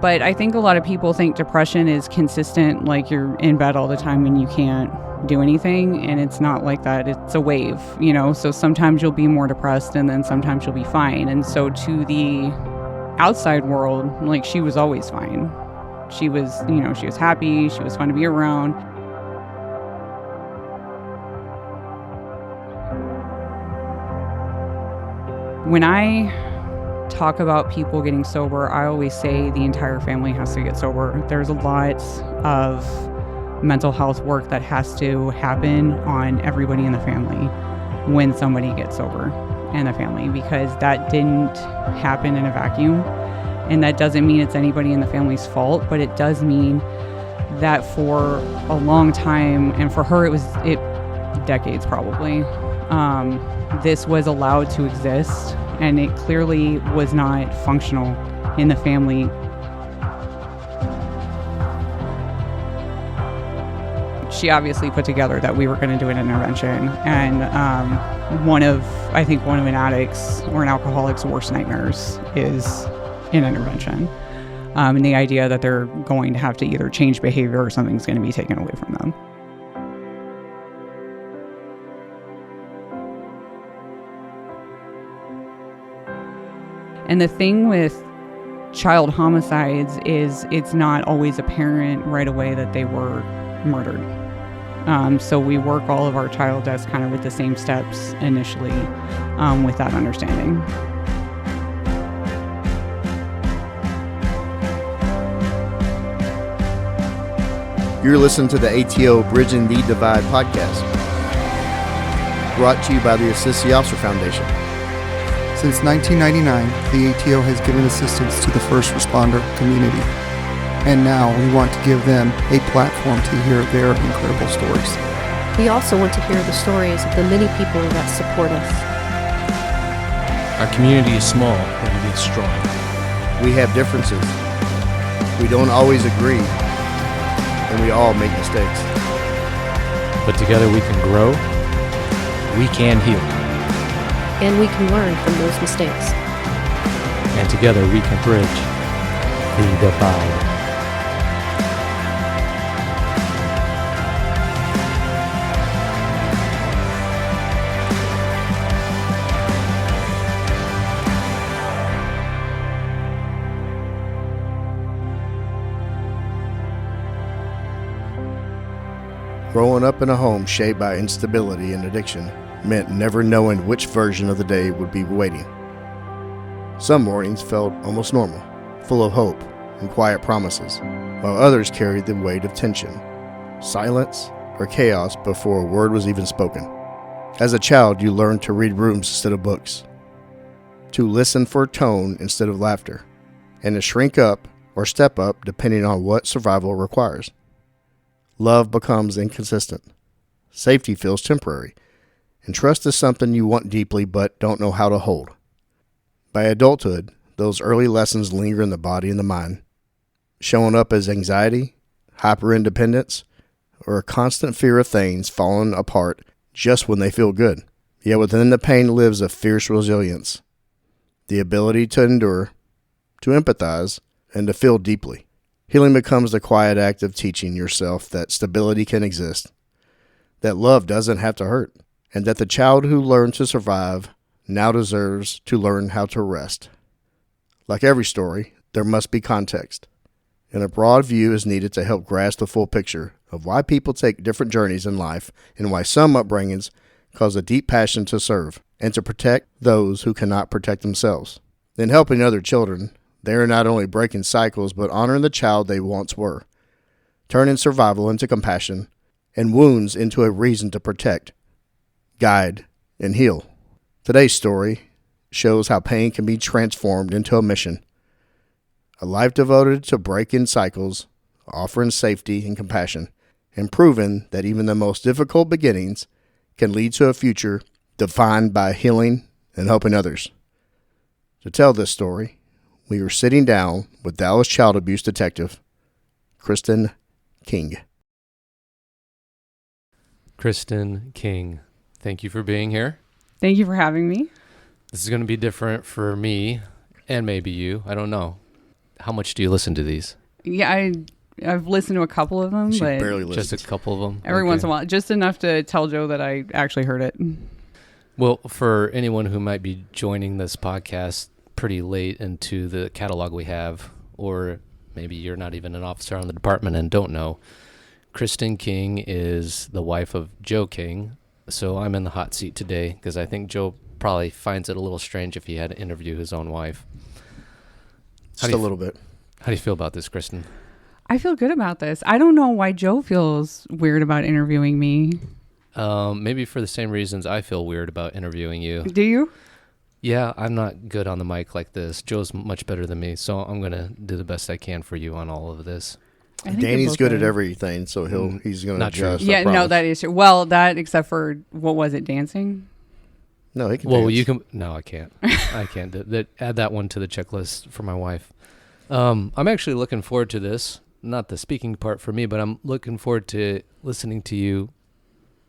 But I think a lot of people think depression is consistent, like you're in bed all the time and you can't do anything, and it's not like that. It's a wave, so sometimes you'll be more depressed and then sometimes you'll be fine. And so to the outside world, like, she was always fine. She was, she was happy, she was fun to be around. When I talk about people getting sober, I always say the entire family has to get sober. There's a lot of mental health work that has to happen on everybody in the family when somebody gets sober in the family, because that didn't happen in a vacuum. And that doesn't mean it's anybody in the family's fault, but it does mean that for a long time, and for her it was decades probably, this was allowed to exist, and it clearly was not functional in the family. She obviously put together that we were going to do an intervention, and one of an addict's or an alcoholic's worst nightmares is an intervention, and the idea that they're going to have to either change behavior or something's going to be taken away from them. And the thing with child homicides is it's not always apparent right away that they were murdered. So we work all of our child deaths kind of with the same steps initially, with that understanding. You're listening to the ATO Bridging the Divide podcast, brought to you by the Assist the Officer Foundation. Since 1999, the ATO has given assistance to the first responder community, and now we want to give them a platform to hear their incredible stories. We also want to hear the stories of the many people that support us. Our community is small, but it is strong. We have differences. We don't always agree, and we all make mistakes. But together we can grow, we can heal. And we can learn from those mistakes. And together we can bridge the divide. Growing up in a home shaped by instability and addiction meant never knowing which version of the day would be waiting. Some mornings felt almost normal, full of hope and quiet promises, while others carried the weight of tension, silence, or chaos before a word was even spoken. As a child, you learned to read rooms instead of books, to listen for tone instead of laughter, and to shrink up or step up depending on what survival requires. Love becomes inconsistent. Safety feels temporary. And trust is something you want deeply but don't know how to hold. By adulthood, those early lessons linger in the body and the mind, showing up as anxiety, hyper-independence, or a constant fear of things falling apart just when they feel good. Yet within the pain lives a fierce resilience, the ability to endure, to empathize, and to feel deeply. Healing becomes the quiet act of teaching yourself that stability can exist, that love doesn't have to hurt, and that the child who learned to survive now deserves to learn how to rest. Like every story, there must be context, and a broad view is needed to help grasp the full picture of why people take different journeys in life and why some upbringings cause a deep passion to serve and to protect those who cannot protect themselves. In helping other children, they are not only breaking cycles but honoring the child they once were, turning survival into compassion and wounds into a reason to protect, guide, and heal. Today's story shows how pain can be transformed into a mission, a life devoted to breaking cycles, offering safety and compassion, and proving that even the most difficult beginnings can lead to a future defined by healing and helping others. To tell this story, we are sitting down with Dallas child abuse detective Kristen King. Kristen King, thank you for being here. Thank you for having me. This is going to be different for me and maybe you. I don't know. How much do you listen to these? Yeah, I've listened to a couple of them, She but barely listens. Just a couple of them? every Okay. once in a while, just enough to tell Joe that I actually heard it. Well, for anyone who might be joining this podcast pretty late into the catalog we have, or maybe you're not even an officer on the department and don't know, Kristen King is the wife of Joe King. So I'm in the hot seat today because I think Joe probably finds it a little strange if he had to interview his own wife. Just a little bit. How do you feel about this, Kristen? I feel good about this. I don't know why Joe feels weird about interviewing me. Maybe for the same reasons I feel weird about interviewing you. Do you? Yeah, I'm not good on the mic like this. Joe's much better than me, so I'm going to do the best I can for you on all of this. I think you're Danny's both good at everything, so he's going to Not true. adjust. I Yeah, no, promise. that is true. Well, that except for what was it, dancing? No, he can Well, dance. you can. No, I can't. I can't. Add that one to the checklist for my wife. I'm actually looking forward to this. Not the speaking part for me, but I'm looking forward to listening to you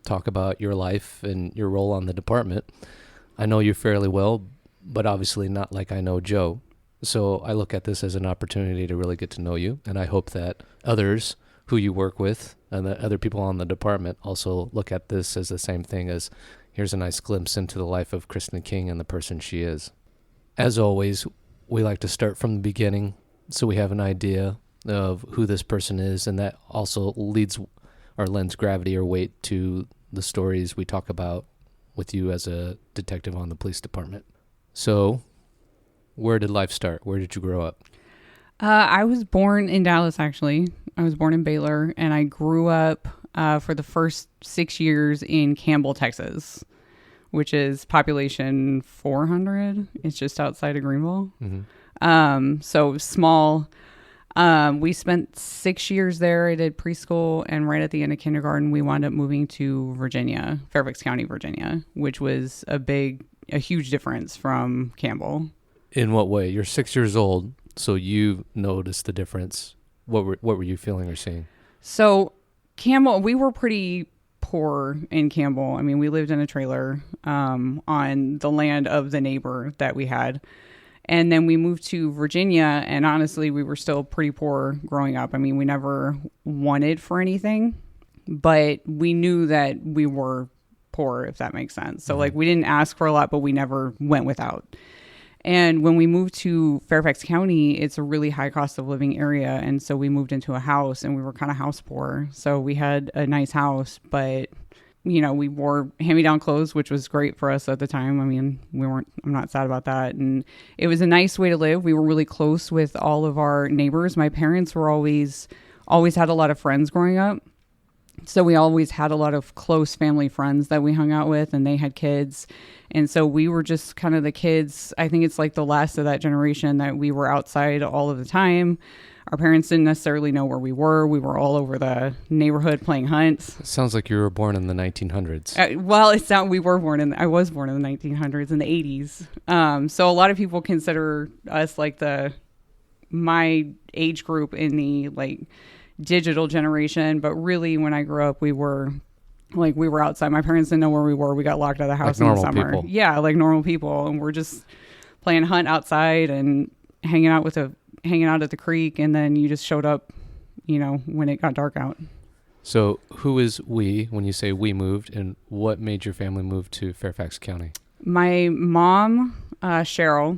talk about your life and your role on the department. I know you fairly well, but obviously not like I know Joe. So I look at this as an opportunity to really get to know you, and I hope that others who you work with and the other people on the department also look at this as the same thing as here's a nice glimpse into the life of Kristen King and the person she is. As always, we like to start from the beginning so we have an idea of who this person is, and that also leads or lends gravity or weight to the stories we talk about with you as a detective on the police department. So, where did life start? Where did you grow up? I was born in Dallas, actually. I was born in Baylor, and I grew up for the first 6 years in Campbell, Texas, which is population 400. It's just outside of Greenville. Mm-hmm. So small. We spent 6 years there. I did preschool, and right at the end of kindergarten, we wound up moving to Virginia, Fairfax County, Virginia, which was a huge difference from Campbell. In what way? You're 6 years old, so you noticed the difference. What were you feeling or seeing? So Campbell, we were pretty poor in Campbell. I mean, we lived in a trailer on the land of the neighbor that we had. And then we moved to Virginia, and honestly, we were still pretty poor growing up. I mean, we never wanted for anything, but we knew that we were poor, if that makes sense. So, like, we didn't ask for a lot, but we never went without. And when we moved to Fairfax County, it's a really high cost of living area. And so we moved into a house, and we were kind of house poor. So we had a nice house, but you know, we wore hand-me-down clothes, which was great for us at the time. I mean, I'm not sad about that. And it was a nice way to live. We were really close with all of our neighbors. My parents were always had a lot of friends growing up. So we always had a lot of close family friends that we hung out with, and they had kids. And so we were just kind of the kids. I think it's like the last of that generation that we were outside all of the time. Our parents didn't necessarily know where we were. We were all over the neighborhood playing hunts. It sounds like you were born in the 1900s. I was born in the 1900s and the 80s. So a lot of people consider us like my age group in the like digital generation. But really, when I grew up, we were outside. My parents didn't know where we were. We got locked out of the house in the summer. People. Yeah, like normal people. And we're just playing hunt outside and hanging out at the creek, and then you just showed up, you know, when it got dark out. So who is we when you say we moved, and what made your family move to Fairfax County? My mom, Cheryl,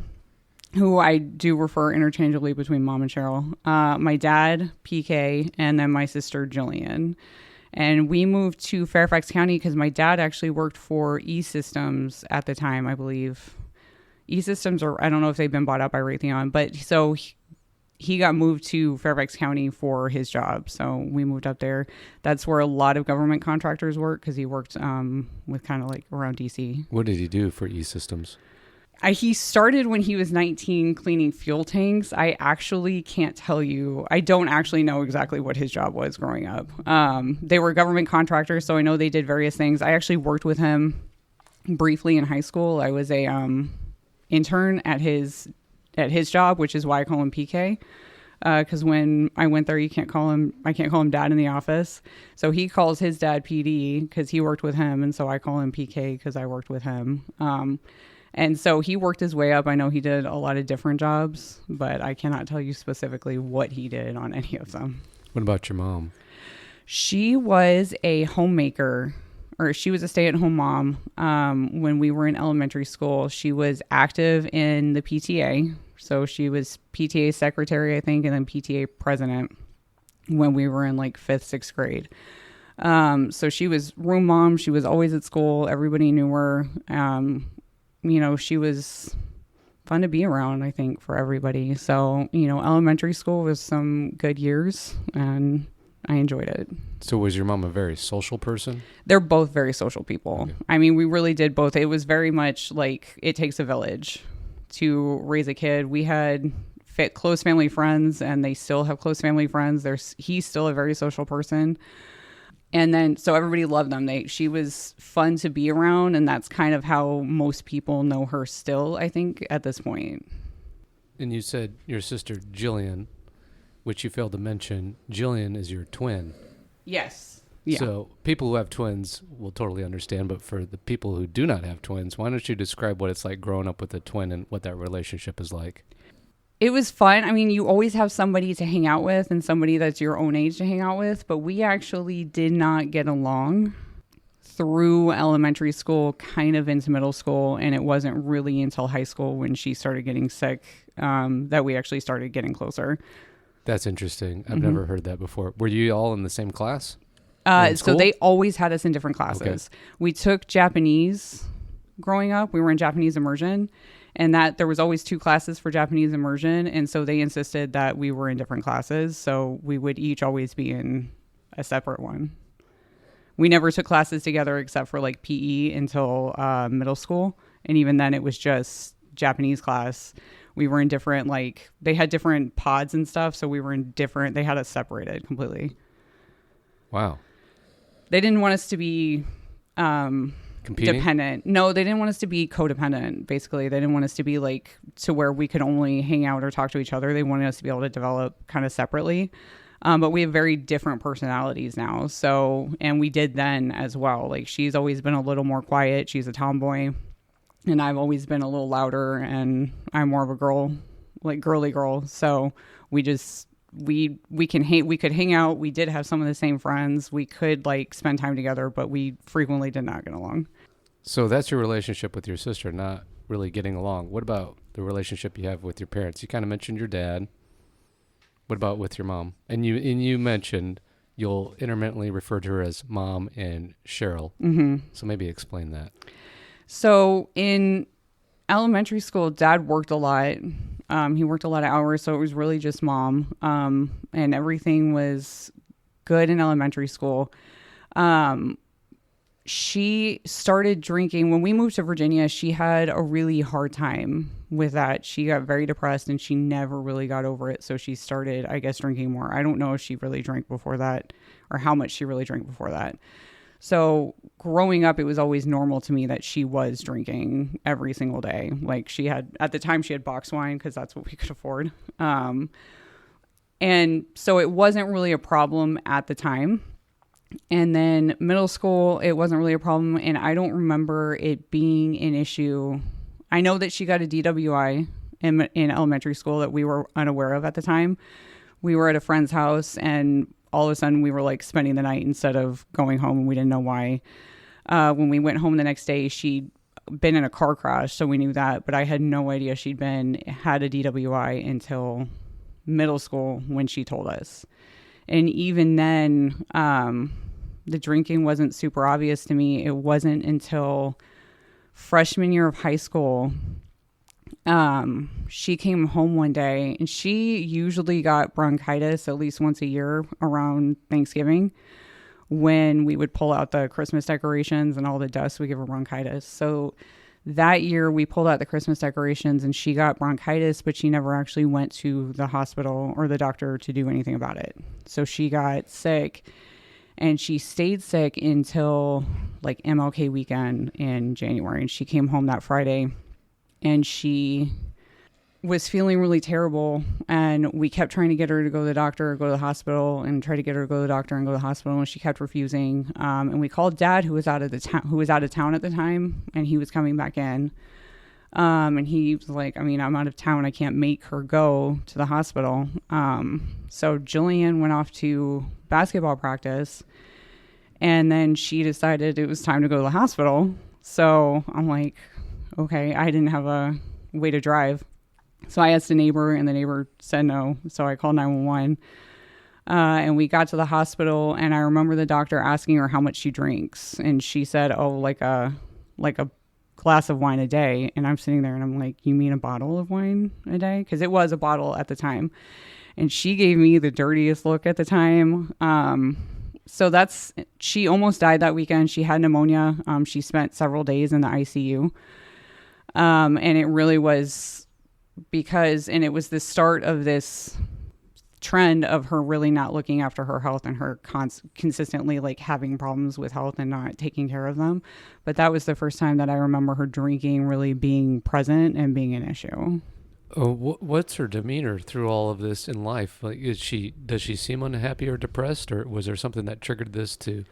who I do refer interchangeably between mom and Cheryl, my dad, PK, and then my sister, Jillian. And we moved to Fairfax County because my dad actually worked for E-Systems at the time, I believe. E-Systems, or I don't know if they've been bought out by Raytheon, but so he got moved to Fairfax County for his job. So we moved up there. That's where a lot of government contractors work because he worked with kind of like around DC. What did he do for E-Systems? He started when he was 19 cleaning fuel tanks. I actually can't tell you. I don't actually know exactly what his job was growing up. They were government contractors, so I know they did various things. I actually worked with him briefly in high school. I was a intern at his job, which is why I call him PK. Because when I went there, I can't call him dad in the office. So he calls his dad PD because he worked with him, and so I call him PK because I worked with him. And so he worked his way up. I know he did a lot of different jobs, but I cannot tell you specifically what he did on any of them. What about your mom? She was a homemaker, or she was a stay-at-home mom. When we were in elementary school, she was active in the PTA. So she was PTA secretary, I think, and then PTA president when we were in like 5th, 6th grade. So she was room mom. She was always at school. Everybody knew her. She was fun to be around, I think, for everybody. So, elementary school was some good years, and I enjoyed it. So was your mom a very social person? They're both very social people. Okay. I mean, we really did both. It was very much like it takes a village to raise a kid. We had close family friends, and they still have close family friends. He's still a very social person. And then, so everybody loved them. She was fun to be around, and that's kind of how most people know her still, I think, at this point. And you said your sister, Jillian, which you failed to mention. Jillian is your twin. Yes. Yeah. So people who have twins will totally understand, but for the people who do not have twins, why don't you describe what it's like growing up with a twin and what that relationship is like? It was fun. I mean, you always have somebody to hang out with and somebody that's your own age to hang out with, but we actually did not get along through elementary school, kind of into middle school, and it wasn't really until high school when she started getting sick that we actually started getting closer. That's interesting. I've never heard that before. Were you all in the same class? So they always had us in different classes. Okay. We took Japanese growing up. We were in Japanese immersion. And that there was always 2 classes for Japanese immersion. And so they insisted that we were in different classes. So we would each always be in a separate one. We never took classes together except for like PE until middle school. And even then it was just Japanese class. We were in different, they had different pods and stuff. So we were in different, they had us separated completely. Wow. They didn't want us to be competing? Dependent. No, they didn't want us to be codependent, basically. They didn't want us to be to where we could only hang out or talk to each other. They wanted us to be able to develop kind of separately. But we have very different personalities now. So, and we did then as well. She's always been a little more quiet. She's a tomboy. And I've always been a little louder, and I'm more of a girl, girly girl. So we just, we could hang out. We did have some of the same friends. We could spend time together, but we frequently did not get along. So that's your relationship with your sister, not really getting along. What about the relationship you have with your parents? You kind of mentioned your dad. What about with your mom? And you mentioned you'll intermittently refer to her as Mom and Cheryl. Mm-hmm. So maybe explain that. So in elementary school, Dad worked a lot. He worked a lot of hours, so it was really just Mom. And everything was good in elementary school. She started drinking. When we moved to Virginia, she had a really hard time with that. She got very depressed, and she never really got over it. So she started, I guess, drinking more. I don't know if she really drank before that or how much she really drank before that. So growing up, it was always normal to me that she was drinking every single day. At the time she had box wine because that's what we could afford. And so it wasn't really a problem at the time. And then middle school, it wasn't really a problem. And I don't remember it being an issue. I know that she got a DWI in elementary school that we were unaware of at the time. We were at a friend's house, and all of a sudden we were spending the night instead of going home, and we didn't know why. When we went home the next day, she'd been in a car crash, so we knew that, but I had no idea she'd had a DWI until middle school when she told us. And even then, the drinking wasn't super obvious to me. It wasn't until freshman year of high school. She came home one day, and she usually got bronchitis at least once a year around Thanksgiving when we would pull out the Christmas decorations and all the dust would give her bronchitis. So that year we pulled out the Christmas decorations and she got bronchitis, but she never actually went to the hospital or the doctor to do anything about it. So she got sick, and she stayed sick until MLK weekend in January. And she came home that Friday, and she was feeling really terrible, and we kept trying to get her to go to the doctor or go to the hospital, and try to get her to go to the doctor and go to the hospital, and she kept refusing. And we called Dad, who was out of town at the time, and he was coming back in. And he was like, I mean, I'm out of town. I can't make her go to the hospital. So Jillian went off to basketball practice, and then she decided it was time to go to the hospital. So I'm like, okay, I didn't have a way to drive. So I asked a neighbor, and the neighbor said no. So I called 911. And we got to the hospital, and I remember the doctor asking her how much she drinks. And she said, oh, like a glass of wine a day. And I'm sitting there and I'm like, you mean a bottle of wine a day? Because it was a bottle at the time. And she gave me the dirtiest look at the time. So she almost died that weekend. She had pneumonia. She spent several days in the ICU. And it really was and it was the start of this trend of her really not looking after her health and her consistently like having problems with health and not taking care of them. But that was the first time that I remember her drinking really being present and being an issue. Oh, what's her demeanor through all of this in life? Like, does she seem unhappy or depressed, or was there something that triggered this to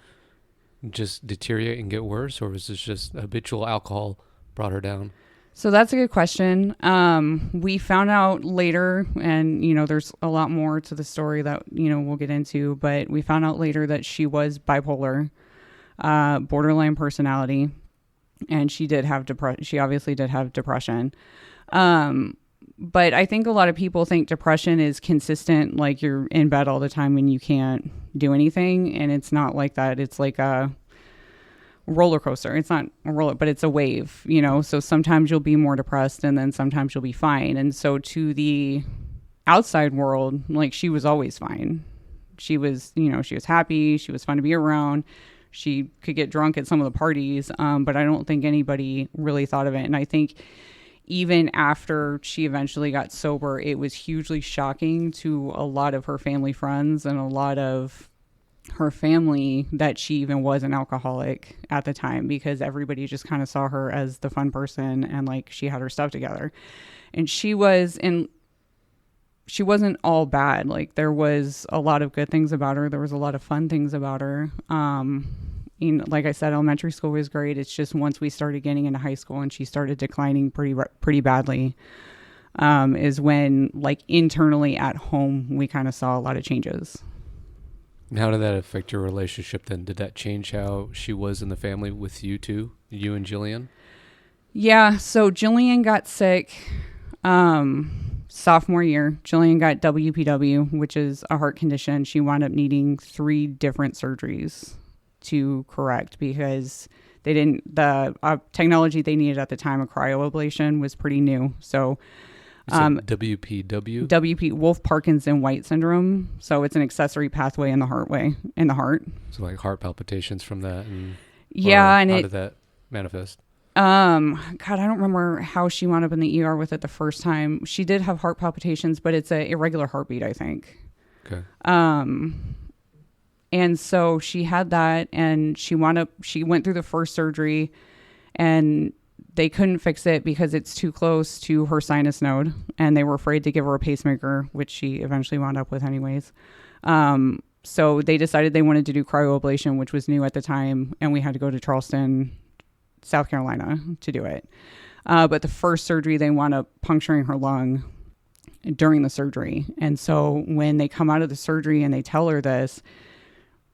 just deteriorate and get worse, or was this just habitual alcohol brought her down? So that's a good question. We found out later, and, there's a lot more to the story that, we'll get into, but we found out later that she was bipolar, borderline personality, and she did have she obviously did have depression. But I think a lot of people think depression is consistent, like you're in bed all the time and you can't do anything. And it's not like that. It's like a roller coaster. It's not a roller, but it's a wave, so sometimes you'll be more depressed and then sometimes you'll be fine. And so to the outside world, like she was always fine. She was, she was happy. She was fun to be around. She could get drunk at some of the parties. But I don't think anybody really thought of it. And I think even after she eventually got sober, it was hugely shocking to a lot of her family friends and a lot of her family that she even was an alcoholic at the time, because everybody just kind of saw her as the fun person and like she had her stuff together. And she wasn't all bad. Like there was a lot of good things about her. There was a lot of fun things about her. Like I said, elementary school was great. It's just once we started getting into high school and she started declining pretty badly, is when like internally at home, we kind of saw a lot of changes. And how did that affect your relationship then? Did that change how she was in the family with you two, you and Jillian? Yeah. So Jillian got sick sophomore year. Jillian got WPW, which is a heart condition. She wound up needing 3 different surgeries to correct because the technology they needed at the time of cryoablation was pretty new. So WPW? Wolff-Parkinson-White syndrome. So it's an accessory pathway in the heart. So like heart palpitations from that. And yeah. And how did that manifest? God, I don't remember how she wound up in the ER with it the first time. She did have heart palpitations, but it's a irregular heartbeat, I think. Okay. And so she had that, and she went through the first surgery, and they couldn't fix it because it's too close to her sinus node, and they were afraid to give her a pacemaker, which she eventually wound up with anyways. So they decided they wanted to do cryoablation, which was new at the time, and we had to go to Charleston, South Carolina to do it. But the first surgery, they wound up puncturing her lung during the surgery. And so when they come out of the surgery and they tell her this,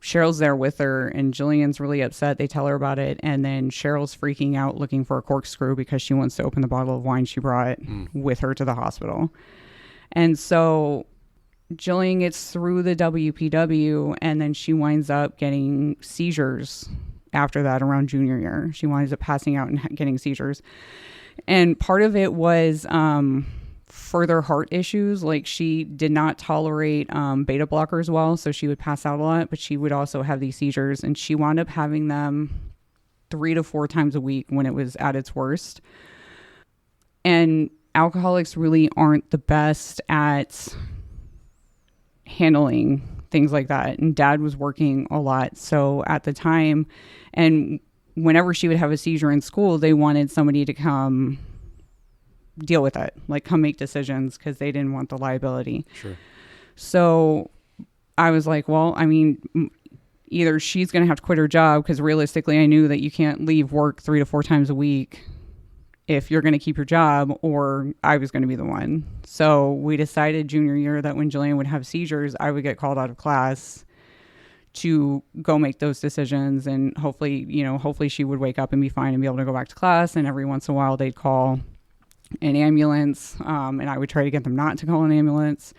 Cheryl's there with her, and Jillian's really upset. They tell her about it, and then Cheryl's freaking out looking for a corkscrew because she wants to open the bottle of wine she brought with her to the hospital. And so Jillian gets through the WPW, and then she winds up getting seizures after that around junior year. She winds up passing out and getting seizures. And part of it was further heart issues. Like she did not tolerate beta blockers well, so she would pass out a lot, but she would also have these seizures, and she wound up having them 3 to 4 times a week when it was at its worst. And alcoholics really aren't the best at handling things like that. And Dad was working a lot. So at the time, and whenever she would have a seizure in school, they wanted somebody to come deal with it, like come make decisions, because they didn't want the liability. Sure. So I was like, well, I mean, either she's going to have to quit her job, because realistically I knew that you can't leave work 3 to 4 times a week if you're going to keep your job or I was going to be the one. So we decided junior year that when Jillian would have seizures, I would get called out of class to go make those decisions. And hopefully she would wake up and be fine and be able to go back to class. And every once in a while they'd call an ambulance. And I would try to get them not to call an ambulance.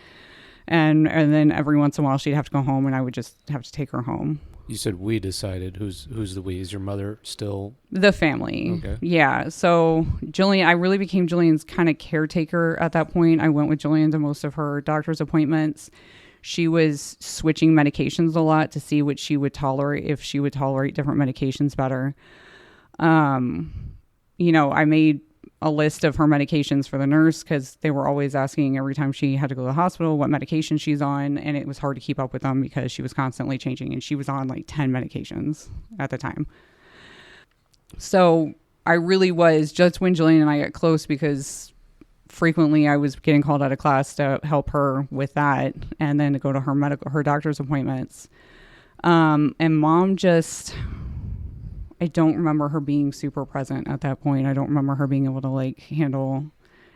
And then every once in a while she'd have to go home and I would just have to take her home. You said we decided. Who's the we? Is your mother still? The family. Okay. Yeah. So Jillian, I really became Jillian's kind of caretaker at that point. I went with Jillian to most of her doctor's appointments. She was switching medications a lot to see what she would tolerate, if she would tolerate different medications better. I made a list of her medications for the nurse because they were always asking every time she had to go to the hospital what medication she's on, and it was hard to keep up with them because she was constantly changing, and she was on like 10 medications at the time. So I really was just when Jillian and I got close because frequently I was getting called out of class to help her with that and then to go to her doctor's appointments. And Mom just... I don't remember her being super present at that point. I don't remember her being able to handle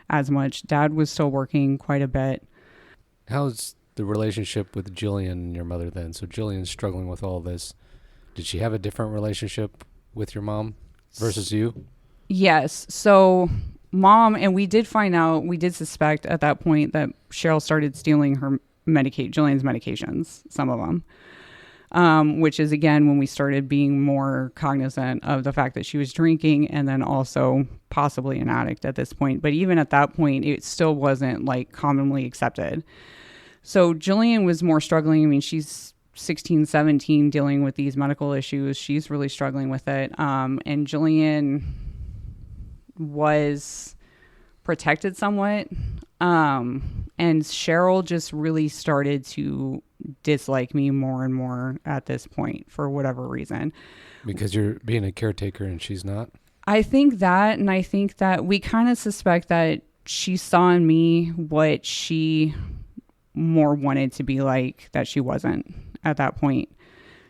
as much. Dad was still working quite a bit. How's the relationship with Jillian and your mother then? So Jillian's struggling with all this. Did she have a different relationship with your mom versus you? Yes. So Mom, and we did suspect at that point that Cheryl started stealing her Jillian's medications, some of them. Which is, again, when we started being more cognizant of the fact that she was drinking and then also possibly an addict at this point. But even at that point, it still wasn't commonly accepted. So Jillian was more struggling. I mean, she's 16, 17 dealing with these medical issues. She's really struggling with it. And Jillian was protected somewhat. And Cheryl just really started to dislike me more and more at this point for whatever reason. Because you're being a caretaker and she's not? I think that, and I think that we kind of suspect that she saw in me what she more wanted to be like that she wasn't at that point.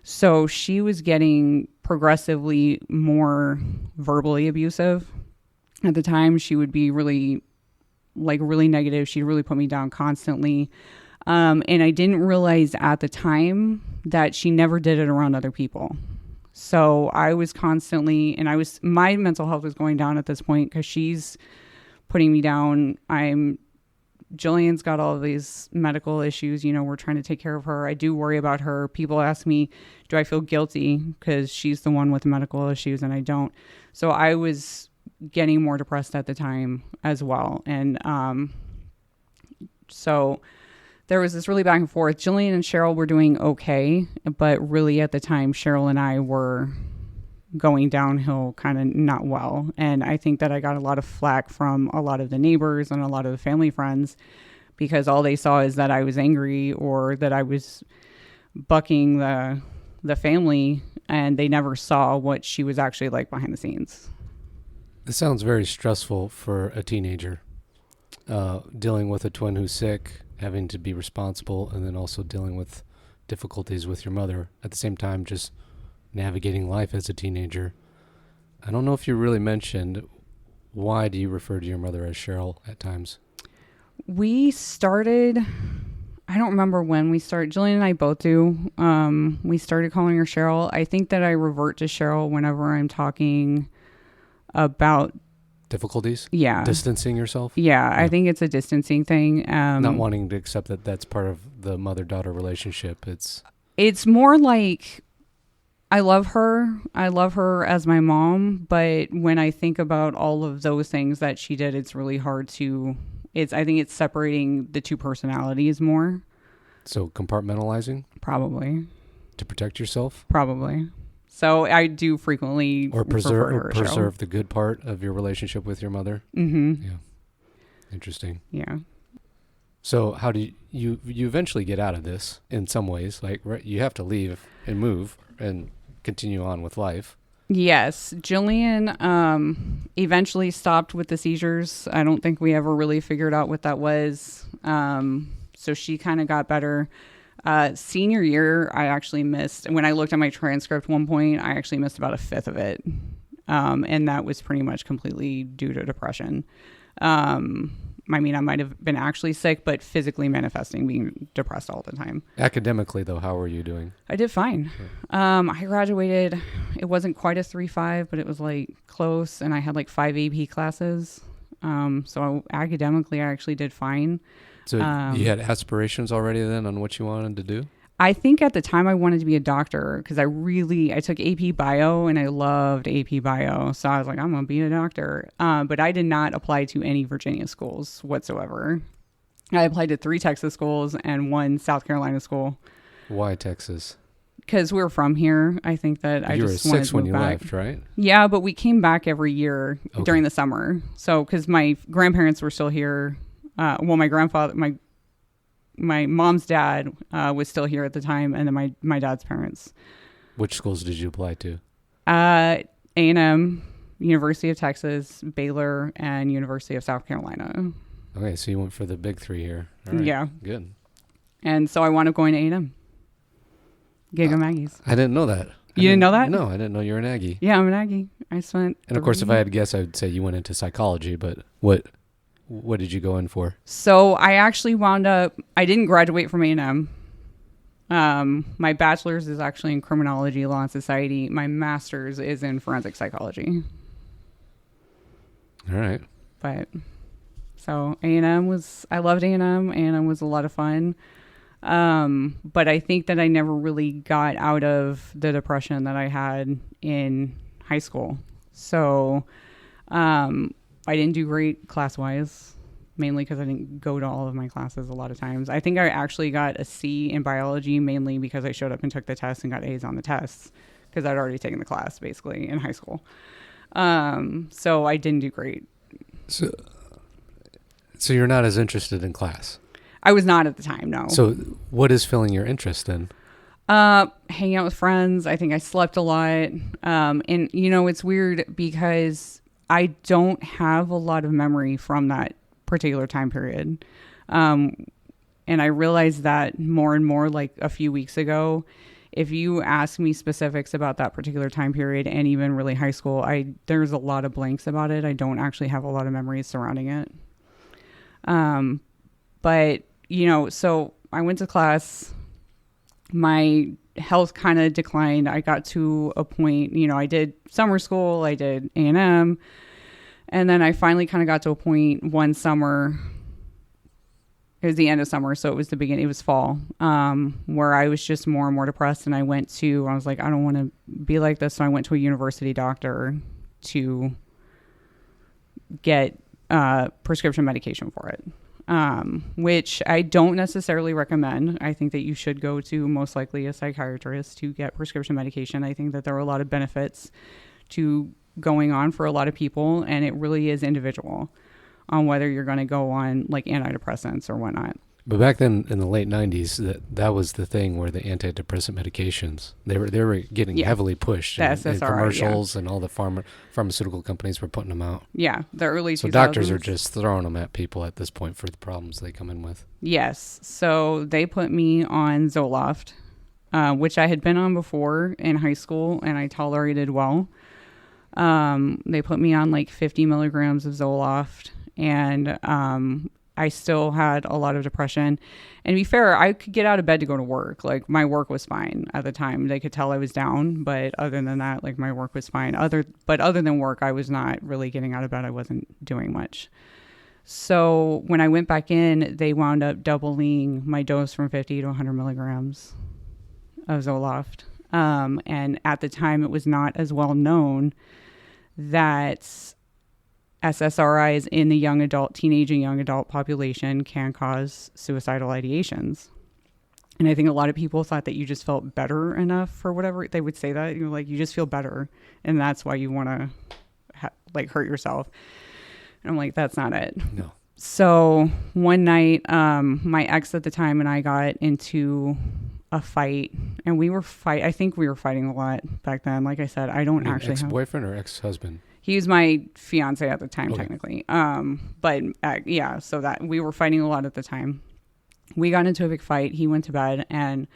So she was getting progressively more verbally abusive. At the time, she would be really negative. She'd really put me down constantly. And I didn't realize at the time that she never did it around other people. So I was constantly, my mental health was going down at this point because she's putting me down. Jillian's got all of these medical issues. We're trying to take care of her. I do worry about her. People ask me, do I feel guilty because she's the one with the medical issues and I don't. So I was getting more depressed at the time as well. And so there was this really back and forth. Jillian and Cheryl were doing okay, but really at the time, Cheryl and I were going downhill kind of not well. And I think that I got a lot of flack from a lot of the neighbors and a lot of the family friends because all they saw is that I was angry or that I was bucking the family, and they never saw what she was actually like behind the scenes. This sounds very stressful for a teenager, dealing with a twin who's sick, having to be responsible, and then also dealing with difficulties with your mother at the same time, just navigating life as a teenager. I don't know if you really mentioned, why do you refer to your mother as Cheryl at times? We started, I don't remember when we started. Jillian and I both do. We started calling her Cheryl. I think that I revert to Cheryl whenever I'm talking about difficulties? Yeah. Distancing yourself? Yeah, I think it's a distancing thing. Not wanting to accept that that's part of the mother-daughter relationship. It's more like I love her. I love her as my mom. But when I think about all of those things that she did, it's really hard to... I think it's separating the two personalities more. So compartmentalizing? Probably. To protect yourself? Probably. So I do frequently preserve the good part of your relationship with your mother. Mm-hmm. Yeah. Interesting. Yeah. So how do you eventually get out of this in some ways? You have to leave and move and continue on with life. Yes. Jillian eventually stopped with the seizures. I don't think we ever really figured out what that was. So she kind of got better. Senior year, I actually missed, when I looked at my transcript one point, I actually missed about a fifth of it. And that was pretty much completely due to depression. I mean, I might have been actually sick, but physically manifesting being depressed all the time. Academically, though, how were you doing? I did fine. I graduated. It wasn't quite a 3.5, but it was like close. And I had like 5 AP classes. So academically, I actually did fine. So you had aspirations already then on what you wanted to do? I think at the time I wanted to be a doctor because I took AP Bio and I loved AP Bio. So I was like, I'm going to be a doctor. But I did not apply to any Virginia schools whatsoever. I applied to 3 Texas schools and 1 South Carolina school. Why Texas? Because we're from here. I think that I just wanted to move back. You were 6 when you left, right? Yeah, but we came back every year during the summer. So because my grandparents were still here. My grandfather, my mom's dad was still here at the time, and then my dad's parents. Which schools did you apply to? A&M, University of Texas, Baylor, and University of South Carolina. Okay, so you went for the big 3 here. All right, yeah. Good. And so I wound up going to A&M. Giga Maggie's. I didn't know that. You didn't know that? No, I didn't know you were an Aggie. Yeah, I'm an Aggie. I spent. And of course, if I had to guess, I would say you went into psychology, but what did you go in for? So I actually wound up, I didn't graduate from A&M. My bachelor's is actually in criminology, law, and society. My master's is in forensic psychology. All right. But so I loved A&M. A&M was a lot of fun. But I think that I never really got out of the depression that I had in high school. So, I didn't do great class-wise, mainly because I didn't go to all of my classes a lot of times. I think I actually got a C in biology, mainly because I showed up and took the test and got A's on the tests, because I'd already taken the class, basically, in high school. So I didn't do great. So you're not as interested in class? I was not at the time, no. So what is filling your interest in? Hanging out with friends. I think I slept a lot. And, it's weird because I don't have a lot of memory from that particular time period. And I realized that more and more, like a few weeks ago. If you ask me specifics about that particular time period and even really high school, there's a lot of blanks about it. I don't actually have a lot of memories surrounding it. But, so I went to class. My health kind of declined. I got to a point, I did summer school, I did A&M, and then I finally kind of got to a point one summer. It was the end of summer, so it was fall, where I was just more and more depressed, and I was like, I don't want to be like this, so I went to a university doctor to get prescription medication for it. Which I don't necessarily recommend. I think that you should go to most likely a psychiatrist to get prescription medication. I think that there are a lot of benefits to going on for a lot of people, and it really is individual on whether you're going to go on like antidepressants or whatnot. But back then in the late 90s, that was the thing where the antidepressant medications, they were getting heavily pushed. And commercials and all the pharmaceutical companies were putting them out. Yeah, the early 2000s. So doctors are just throwing them at people at this point for the problems they come in with. Yes. So they put me on Zoloft, which I had been on before in high school, and I tolerated well. They put me on like 50 milligrams of Zoloft, and I still had a lot of depression. And to be fair, I could get out of bed to go to work. Like, my work was fine at the time. They could tell I was down, but other than that, like, my work was fine. Other than work, I was not really getting out of bed. I wasn't doing much. So when I went back in, they wound up doubling my dose from 50 to 100 milligrams of Zoloft. And at the time, it was not as well known that SSRIs in the teenage and young adult population can cause suicidal ideations. And I think a lot of people thought that you just felt better enough for whatever. They would say that, you just feel better, and that's why you want to hurt yourself. And I'm like, that's not it. No. So one night, my ex at the time and I got into a fight, and I think we were fighting a lot back then. Like I said, I don't actually have ex-boyfriend or ex-husband? He was my fiance at the time, okay. Technically. So that we were fighting a lot at the time. We got into a big fight. He went to bed, and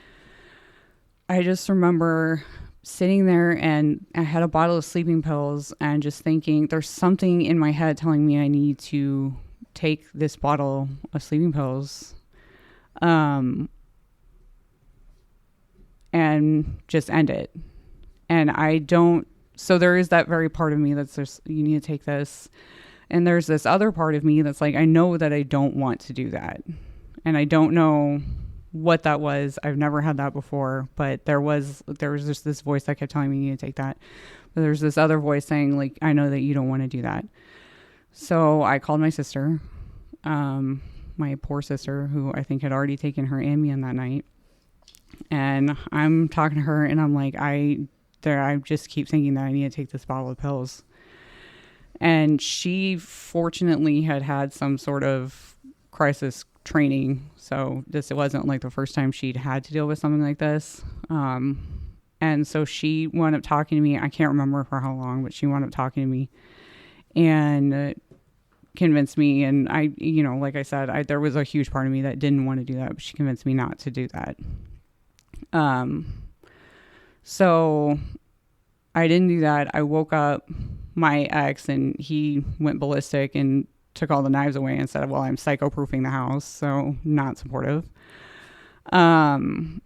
I just remember sitting there and I had a bottle of sleeping pills and just thinking there's something in my head telling me I need to take this bottle of sleeping pills and just end it. And I don't, so there is that very part of me that's just, you need to take this. And there's this other part of me that's like, I know that I don't want to do that. And I don't know what that was. I've never had that before, but there was just this voice that kept telling me you need to take that. But there's this other voice saying like, I know that you don't want to do that. So I called my sister, my poor sister, who I think had already taken her Ambien that night. And I'm talking to her and I'm like, I just keep thinking that I need to take this bottle of pills. And she fortunately had some sort of crisis training. So it wasn't like the first time she'd had to deal with something like this. And so she wound up talking to me. I can't remember for how long, but she wound up talking to me and convinced me. And I, like I said, there was a huge part of me that didn't want to do that, but she convinced me not to do that. So I didn't do that. I woke up my ex and he went ballistic and took all the knives away and said, well, I'm psycho-proofing the house. So not supportive. And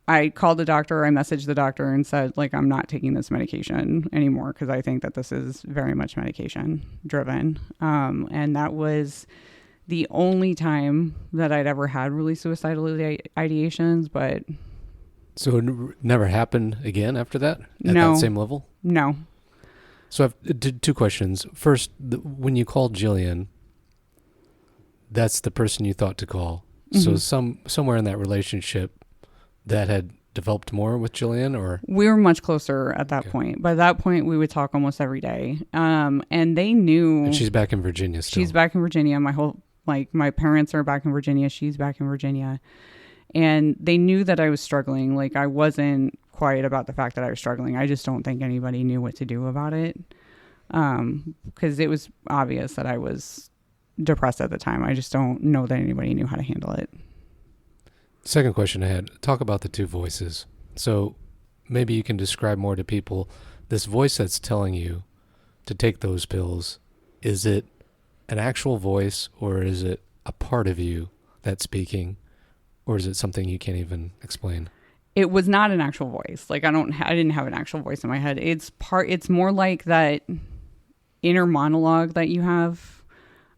I called the doctor. I messaged the doctor and said, like, I'm not taking this medication anymore because I think that this is very much medication driven. And that was the only time that I'd ever had really suicidal ideations, but... So it never happened again after that? At No. that same level? No. So I've two questions. First, when you called Jillian, that's the person you thought to call. Mm-hmm. So somewhere in that relationship that had developed more with Jillian, or? We were much closer at that Okay. point. By that point, we would talk almost every day. And they knew... And she's back in Virginia still. She's back in Virginia. My parents are back in Virginia. She's back in Virginia. And they knew that I was struggling. Like, I wasn't quiet about the fact that I was struggling. I just don't think anybody knew what to do about it. Because it was obvious that I was depressed at the time. I just don't know that anybody knew how to handle it. Second question I had, talk about the two voices. So maybe you can describe more to people this voice that's telling you to take those pills. Is it an actual voice, or is it a part of you that's speaking, or is it something you can't even explain? It was not an actual voice. Like, I didn't have an actual voice in my head. It's more like that inner monologue that you have.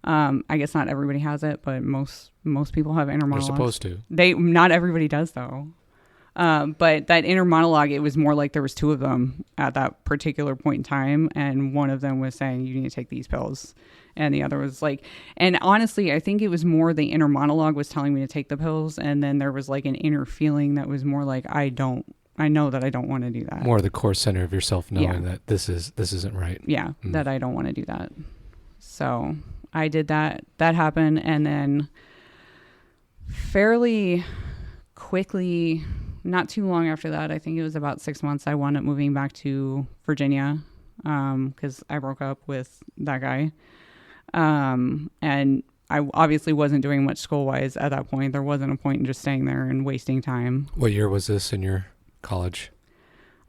I guess not everybody has it, but most people have inner monologues. They're supposed to. Not everybody does though. But that inner monologue, it was more like there was two of them at that particular point in time. And one of them was saying, you need to take these pills. And the other was like, and honestly, I think it was more the inner monologue was telling me to take the pills. And then there was like an inner feeling that was more like, I know that I don't want to do that. More the core center of yourself knowing that this isn't right. Yeah, that I don't want to do that. So I did that. That happened. And then fairly quickly, not too long after that, I think it was about 6 months, I wound up moving back to Virginia because I broke up with that guy. And I obviously wasn't doing much school-wise at that point. There wasn't a point in just staying there and wasting time. What year was this in your college?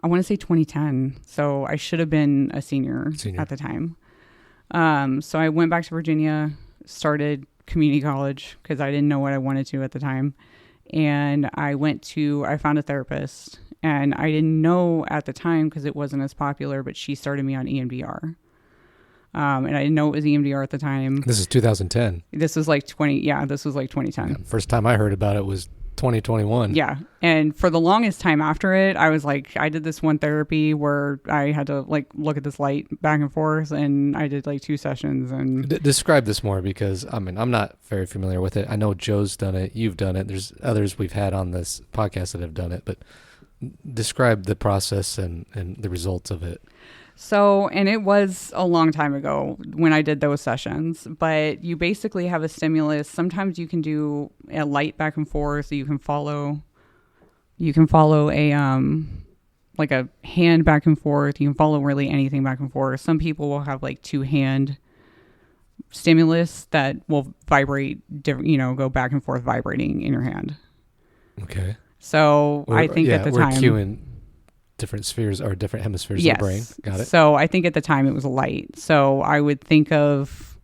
I want to say 2010. So I should have been a senior. At the time. So I went back to Virginia, started community college because I didn't know what I wanted to at the time. And I found a therapist, and I didn't know at the time because it wasn't as popular, but she started me on EMDR. And I didn't know it was EMDR at the time. This is 2010. This was like 2010. Yeah, first time I heard about it was 2021. Yeah. And for the longest time after it, I was like, I did this one therapy where I had to like look at this light back and forth, and I did like 2 sessions. And describe this more, because I mean, I'm not very familiar with it. I know Joe's done it. You've done it. There's others we've had on this podcast that have done it, but describe the process and the results of it. So, and it was a long time ago when I did those sessions, but you basically have a stimulus. Sometimes you can do a light back and forth. You can follow a, like a hand back and forth. You can follow really anything back and forth. Some people will have like 2-hand stimulus that will vibrate, go back and forth vibrating in your hand. Okay. So I think at the we're time, cueing different spheres or different hemispheres of the brain. Got it. So I think at the time it was light. So I would think of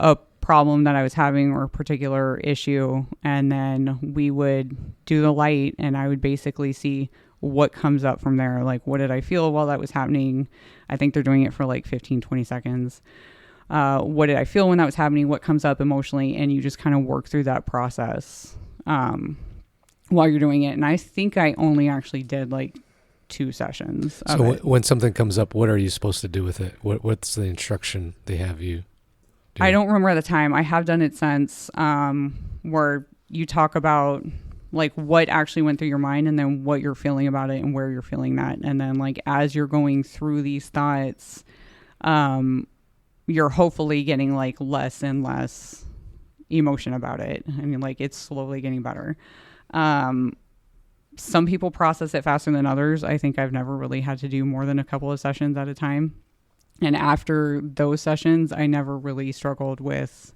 a problem that I was having or a particular issue, and then we would do the light, and I would basically see what comes up from there. Like, what did I feel while that was happening? I think they're doing it for like 15, 20 seconds. What did I feel when that was happening? What comes up emotionally? And you just kind of work through that process while you're doing it. And I think I only actually did like 2 sessions. So when something comes up, what are you supposed to do with it? What's the instruction they have you do? I don't remember at the time. I have done it since, where you talk about like what actually went through your mind and then what you're feeling about it and where you're feeling that. And then like as you're going through these thoughts, you're hopefully getting like less and less emotion about it. I mean, like it's slowly getting better. Some people process it faster than others. I think I've never really had to do more than a couple of sessions at a time. And after those sessions, I never really struggled with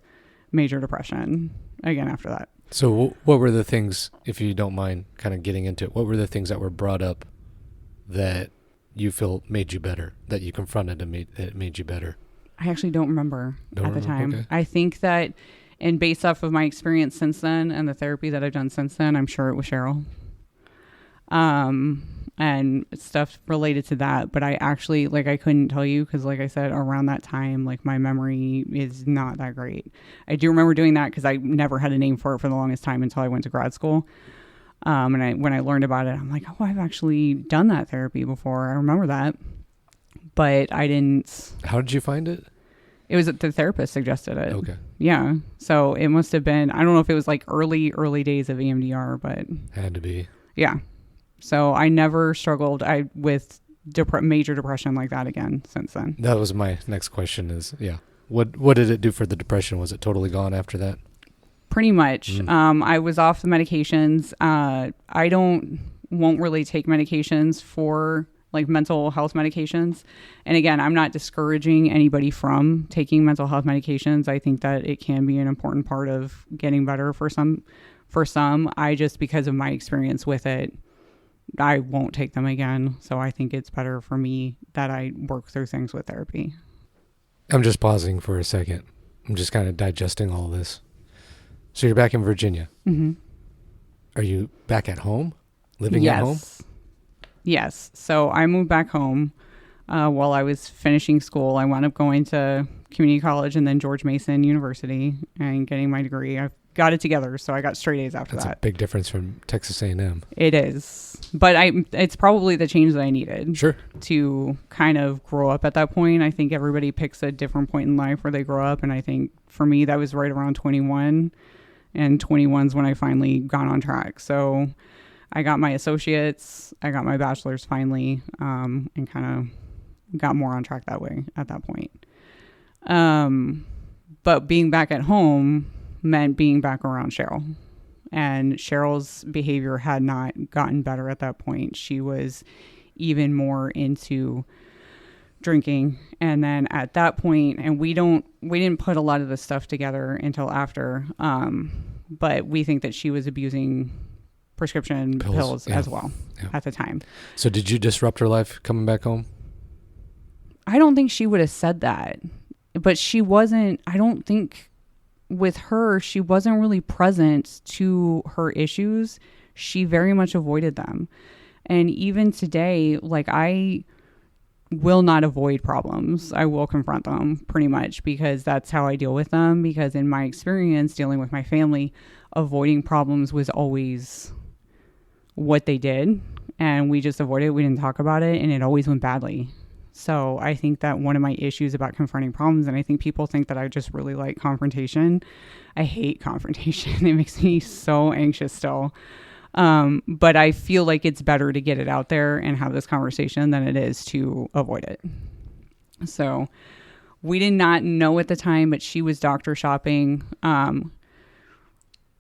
major depression again after that. So what were the things, if you don't mind kind of getting into it, what were the things that were brought up that you feel made you better, that you confronted and made you better? I actually don't remember at the time. Okay. I think that, and based off of my experience since then and the therapy that I've done since then, I'm sure it was Cheryl. And stuff related to that. But I actually, like, I couldn't tell you because, like I said, around that time, like, my memory is not that great. I do remember doing that because I never had a name for it for the longest time until I went to grad school. And when I learned about it, I'm like, oh, I've actually done that therapy before. I remember that. But I didn't. How did you find it? It was the therapist suggested it. Okay. Yeah. So it must have been, I don't know if it was like early days of EMDR, but. Had to be. Yeah. So I never struggled with major depression like that again since then. That was my next question is, yeah. What did it do for the depression? Was it totally gone after that? Pretty much. I was off the medications. I won't really take medications for like mental health medications. And again, I'm not discouraging anybody from taking mental health medications. I think that it can be an important part of getting better for some. I just, because of my experience with it, I won't take them again. So I think it's better for me that I work through things with therapy. I'm just pausing for a second. I'm just kind of digesting all of this. So you're back in Virginia. Mm-hmm. Are you back at home? Living at home? Yes. So I moved back home while I was finishing school. I wound up going to community college and then George Mason University and getting my degree. I got it together, so I got straight A's after that. That's a big difference from Texas A&M. It is. But it's probably the change that I needed. Sure. To kind of grow up at that point. I think everybody picks a different point in life where they grow up. And I think for me, that was right around 21. And 21's when I finally got on track. So I got my associates, I got my bachelor's finally, and kind of got more on track that way at that point. But being back at home meant being back around Cheryl. And Cheryl's behavior had not gotten better at that point. She was even more into drinking. And then at that point, and we didn't put a lot of the stuff together until after, but we think that she was abusing prescription pills as well at the time. So did you disrupt her life coming back home? I don't think she would have said that, but she wasn't, I don't think with her, she wasn't really present to her issues. She very much avoided them. And even today, like, I will not avoid problems. I will confront them pretty much because that's how I deal with them. Because in my experience dealing with my family, avoiding problems was always what they did. And we just avoided it. We didn't talk about it. And it always went badly. So I think that one of my issues about confronting problems, and I think people think that I just really like confrontation. I hate confrontation. It makes me so anxious still. But I feel like it's better to get it out there and have this conversation than it is to avoid it. So we did not know at the time, but she was doctor shopping.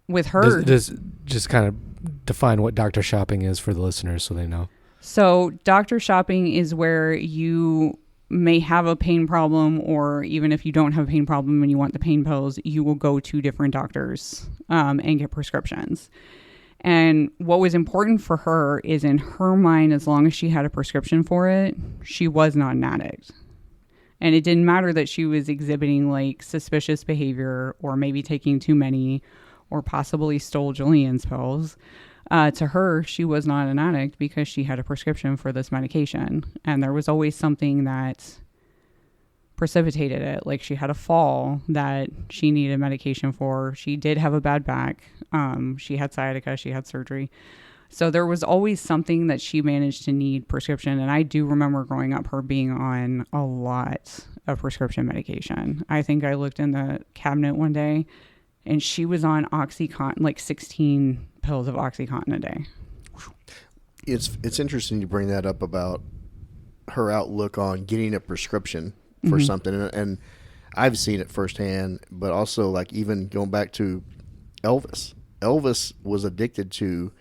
With her. Does just kind of define what doctor shopping is for the listeners so they know. So doctor shopping is where you may have a pain problem, or even if you don't have a pain problem and you want the pain pills, you will go to different doctors and get prescriptions. And what was important for her is, in her mind, as long as she had a prescription for it, she was not an addict. And it didn't matter that she was exhibiting like suspicious behavior or maybe taking too many or possibly stole Julian's pills. To her, she was not an addict because she had a prescription for this medication. And there was always something that precipitated it. Like she had a fall that she needed medication for. She did have a bad back. She had sciatica. She had surgery. So there was always something that she managed to need prescription. And I do remember growing up her being on a lot of prescription medication. I think I looked in the cabinet one day and she was on OxyContin, like 16 pills of OxyContin a day. It's interesting you bring that up about her outlook on getting a prescription for something. And I've seen it firsthand, but also like even going back to Elvis. Elvis was addicted to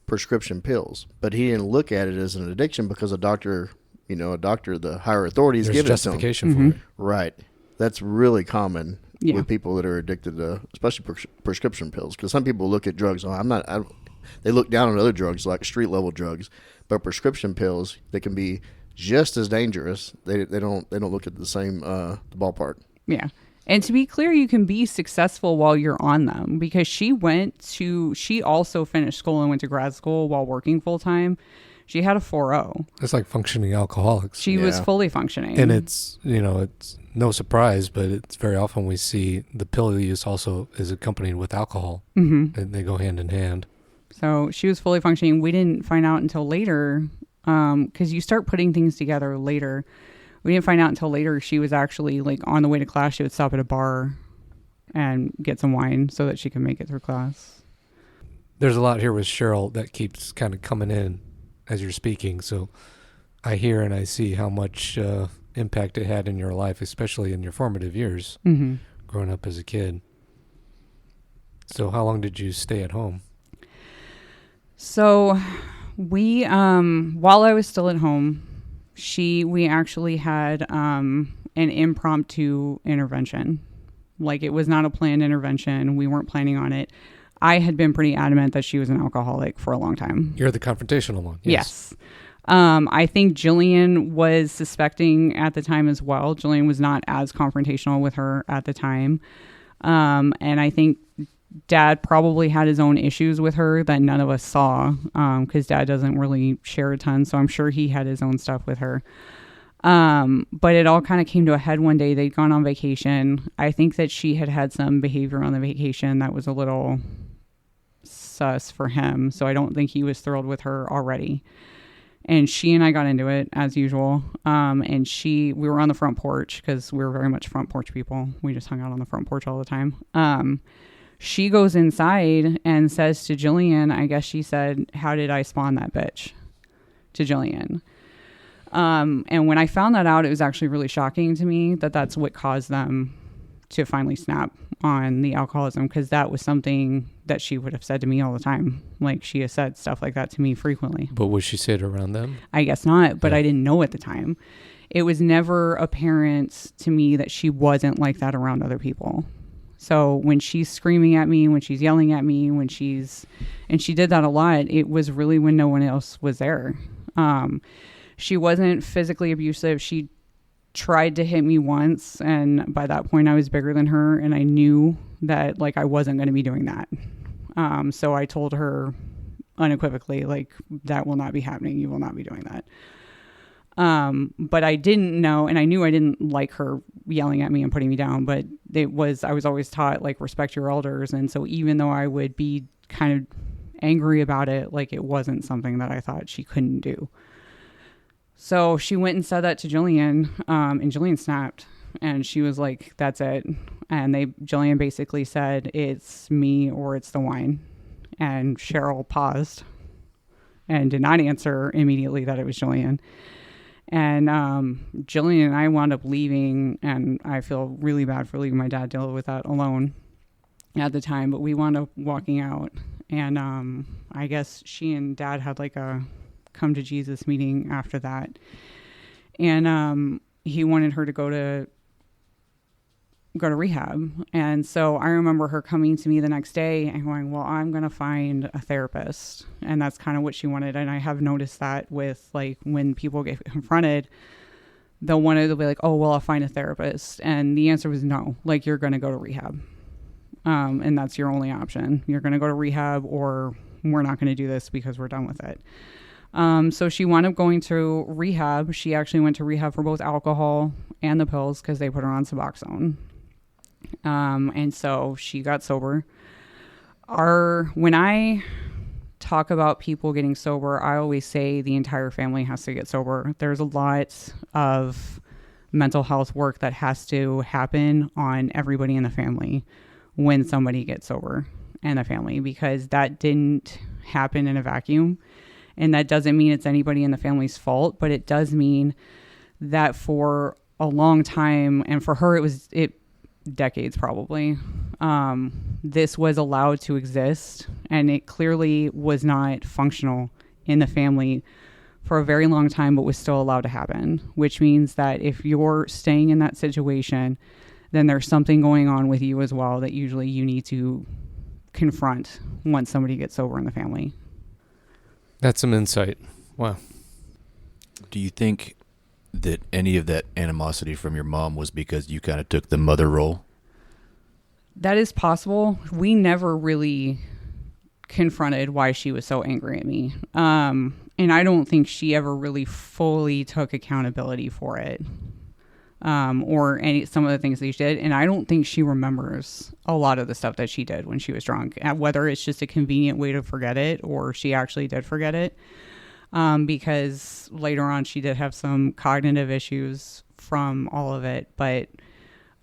prescription pills, but he didn't look at it as an addiction because a doctor, the higher authorities give it to him. There's justification for it. Right. That's really common with people that are addicted to, especially prescription pills. Because some people look at drugs. They look down on other drugs like street level drugs, but prescription pills, they can be just as dangerous. They don't look at the same the ballpark. Yeah. And to be clear, you can be successful while you're on them, because she also finished school and went to grad school while working full time. She had a 4.0. It's like functioning alcoholics. She was fully functioning. And it's no surprise, but it's very often we see the pill use also is accompanied with alcohol. Mm-hmm. And they go hand in hand. So she was fully functioning. We didn't find out until later, because you start putting things together later. We didn't find out until later she was actually like on the way to class. She would stop at a bar and get some wine so that she could make it through class. There's a lot here with Cheryl that keeps kind of coming in as you're speaking. So I hear and I see how much impact it had in your life, especially in your formative years, growing up as a kid. So how long did you stay at home? So we, while I was still at home, we actually had an impromptu intervention. Like, it was not a planned intervention. We weren't planning on it. I had been pretty adamant that she was an alcoholic for a long time. You're the confrontational one. Yes. I think Jillian was suspecting at the time as well. Jillian was not as confrontational with her at the time. And I think Dad probably had his own issues with her that none of us saw, because Dad doesn't really share a ton. So I'm sure he had his own stuff with her. But it all kind of came to a head one day. They'd gone on vacation. I think that she had some behavior on the vacation that was a little sus for him. So I don't think he was thrilled with her already. And she and I got into it as usual. And we were on the front porch because we were very much front porch people. We just hung out on the front porch all the time. She goes inside and says to Jillian, I guess she said, "How did I spawn that bitch?" to Jillian. And when I found that out, it was actually really shocking to me that that's what caused them to finally snap on the alcoholism, because that was something that she would have said to me all the time. Like, she has said stuff like that to me frequently. But would she say it around them? I guess not, but yeah. I didn't know at the time. It was never apparent to me that she wasn't like that around other people. So when she's screaming at me, when she's yelling at me, and she did that a lot, it was really when no one else was there. She wasn't physically abusive. She tried to hit me once, and by that point I was bigger than her, and I knew that like I wasn't going to be doing that. So I told her unequivocally, like, that will not be happening. You will not be doing that. But I didn't know, and I knew I didn't like her yelling at me and putting me down, but I was always taught, like, respect your elders. And so even though I would be kind of angry about it, like, it wasn't something that I thought she couldn't do. So she went and said that to Jillian, and Jillian snapped, and she was like, that's it. And Jillian basically said, it's me or it's the wine. And Cheryl paused and did not answer immediately that it was Jillian. And Jillian and I wound up leaving, and I feel really bad for leaving my dad to deal with that alone at the time, but we wound up walking out, and I guess she and Dad had like a come to Jesus meeting after that, and he wanted her to go to go to rehab. And so I remember her coming to me the next day and going, well, I'm going to find a therapist. And that's kind of what she wanted. And I have noticed that with like when people get confronted, they'll be like, oh, well, I'll find a therapist. And the answer was no, like you're going to go to rehab. And that's your only option. You're going to go to rehab, or we're not going to do this because we're done with it. So she wound up going to rehab. She actually went to rehab for both alcohol and the pills because they put her on Suboxone. And so she got sober. When I talk about people getting sober, I always say the entire family has to get sober. There's a lot of mental health work that has to happen on everybody in the family when somebody gets sober in the family, because that didn't happen in a vacuum. And that doesn't mean it's anybody in the family's fault, but it does mean that for a long time, and for her, it decades probably, this was allowed to exist, and it clearly was not functional in the family for a very long time, but was still allowed to happen, which means that if you're staying in that situation, then there's something going on with you as well that usually you need to confront once somebody gets sober in the family. That's some insight. Wow. Do you think that any of that animosity from your mom was because you kind of took the mother role? That is possible. We never really confronted why she was so angry at me. And I don't think she ever really fully took accountability for it. Or some of the things that she did. And I don't think she remembers a lot of the stuff that she did when she was drunk, whether it's just a convenient way to forget it or she actually did forget it. Because later on she did have some cognitive issues from all of it. But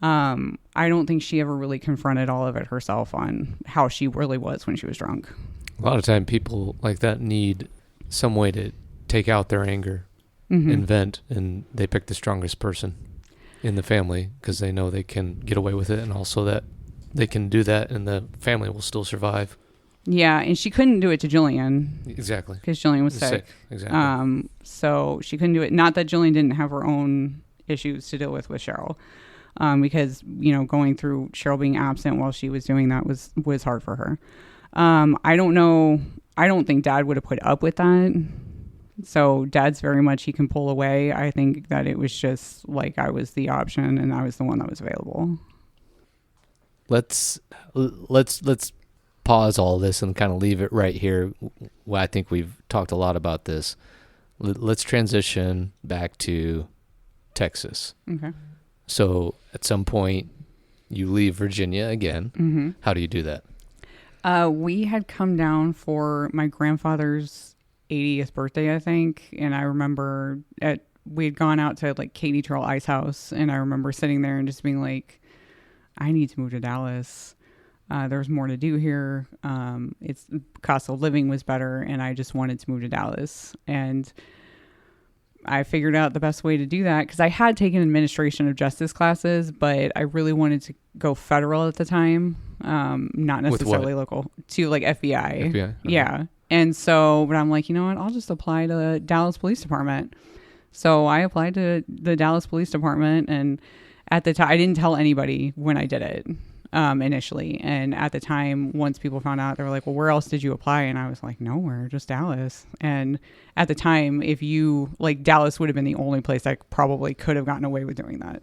I don't think she ever really confronted all of it herself on how she really was when she was drunk. A lot of time people like that need some way to take out their anger and vent, and they pick the strongest person in the family because they know they can get away with it, and also that they can do that and the family will still survive. Yeah, and she couldn't do it to Jillian. Exactly. Because Jillian was sick. Exactly. So she couldn't do it. Not that Jillian didn't have her own issues to deal with Cheryl. Because, going through Cheryl being absent while she was doing that was hard for her. I don't know. I don't think Dad would have put up with that. So Dad's very much, he can pull away. I think that it was just like I was the option and I was the one that was available. Let's pause all this and kind of leave it right here. Well, I think we've talked a lot about this. Let's transition back to Texas. Okay. So at some point you leave Virginia again. Mm-hmm. How do you do that? We had come down for my grandfather's 80th birthday, I think. And I remember we had gone out to like Katy Trail Ice House. And I remember sitting there and just being like, I need to move to Dallas. There's more to do here. It's cost of living was better. And I just wanted to move to Dallas. And I figured out the best way to do that because I had taken administration of justice classes, but I really wanted to go federal at the time. Not necessarily local, to like FBI. FBI? Okay. Yeah. And so, but I'm like, you know what? I'll just apply to the Dallas Police Department. So I applied to the Dallas Police Department, and at the time, I didn't tell anybody when I did it initially. And at the time, once people found out, they were like, well, where else did you apply? And I was like, nowhere, just Dallas. And at the time, Dallas would have been the only place I probably could have gotten away with doing that.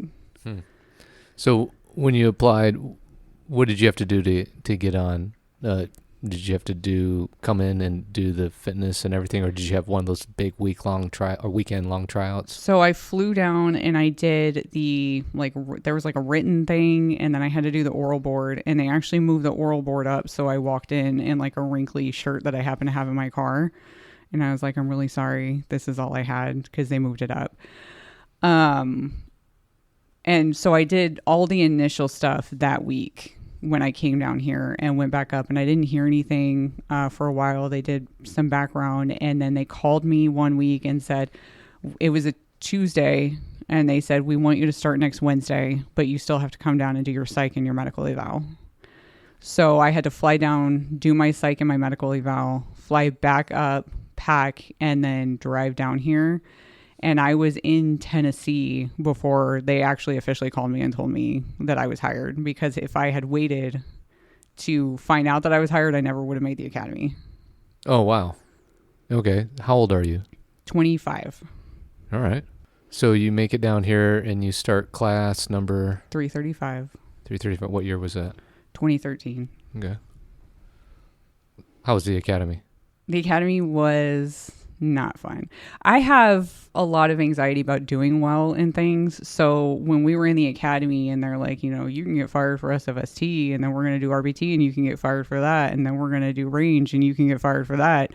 So when you applied, what did you have to do to get on? Did you have to come in and do the fitness and everything, or did you have one of those big weekend-long tryouts? So I flew down and I did there was like a written thing, and then I had to do the oral board, and they actually moved the oral board up. So I walked in like a wrinkly shirt that I happened to have in my car. And I was like, I'm really sorry. This is all I had because they moved it up. And so I did all the initial stuff that week when I came down here and went back up, and I didn't hear anything for a while. They did some background, and then they called me one week and said, it was a Tuesday, and they said, we want you to start next Wednesday, but you still have to come down and do your psych and your medical eval. So I had to fly down, do my psych and my medical eval, fly back up, pack, and then drive down here. And I was in Tennessee before they actually officially called me and told me that I was hired, because if I had waited to find out that I was hired, I never would have made the academy. Oh, wow. Okay. How old are you? 25. All right. So you make it down here and you start class number 335. 335. What year was that? 2013. Okay. How was the academy? The academy was not fun. I have a lot of anxiety about doing well in things. So when we were in the academy and they're like, you can get fired for SFST, and then we're going to do RBT and you can get fired for that. And then we're going to do range and you can get fired for that.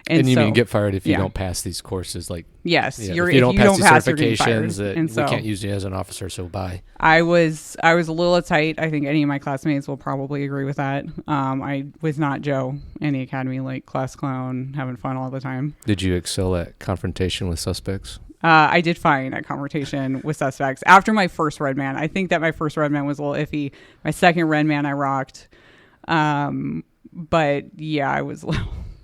And you so, mean get fired if you yeah. don't pass these courses? Like, yes, yeah, if you don't pass these you're getting fired. certifications, And so we can't use you as an officer, so bye. I was a little uptight. I think any of my classmates will probably agree with that. I was not Joe in the academy, like class clown, having fun all the time. Did you excel at confrontation with suspects? I did fine at confrontation with suspects. After my first red man, I think that my first red man was a little iffy. My second red man, I rocked. But yeah, I was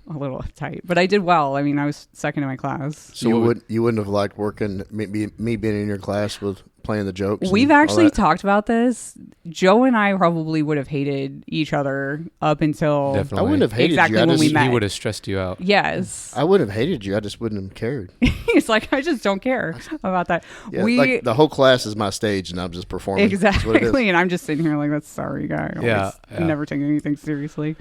a little uptight, but I did well. I mean, I was second in my class. So you wouldn't have liked working me being in your class with playing the jokes? We've actually talked about this. Joe and I probably would have hated each other up until Definitely. I wouldn't have hated exactly you. when we met. He would have stressed you out. Yes. I wouldn't have hated you. I just wouldn't have cared. He's like, I just don't care about that. Yeah, like the whole class is my stage and I'm just performing. Exactly. And I'm just sitting here like, that's sorry, guy. Yeah. Never taking anything seriously.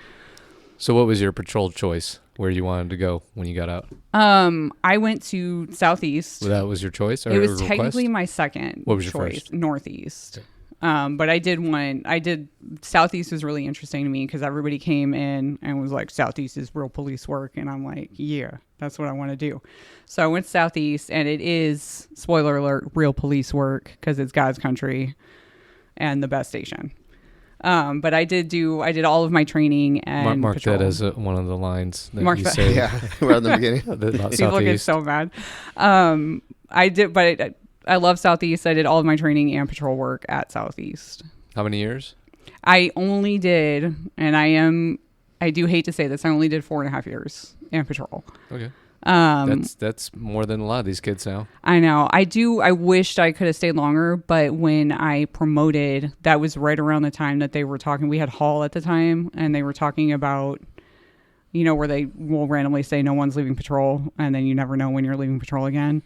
So what was your patrol choice? Where you wanted to go when you got out? I went to Southeast. Well, that was your choice? Or it was request? Technically my second What was your choice. first? Northeast. Okay. But I did Southeast was really interesting to me because everybody came in and was like, Southeast is real police work. And I'm like, yeah, that's what I want to do. So I went to Southeast, and it is, spoiler alert, real police work because it's God's country and the best station. But I did all of my training and mark patrol. that as one of the lines that Mark you that. say. Yeah, right in the beginning. About People get Southeast. so mad. I did, but I love Southeast. I did all of my training and patrol work at Southeast. How many years? I only did, and I do hate to say this, I only did 4.5 years in patrol. Okay. That's more than a lot of these kids now. I know. I wished I could have stayed longer, but when I promoted, that was right around the time that they were talking. We had Hall at the time, and they were talking about, where they will randomly say no one's leaving patrol, and then you never know when you're leaving patrol again.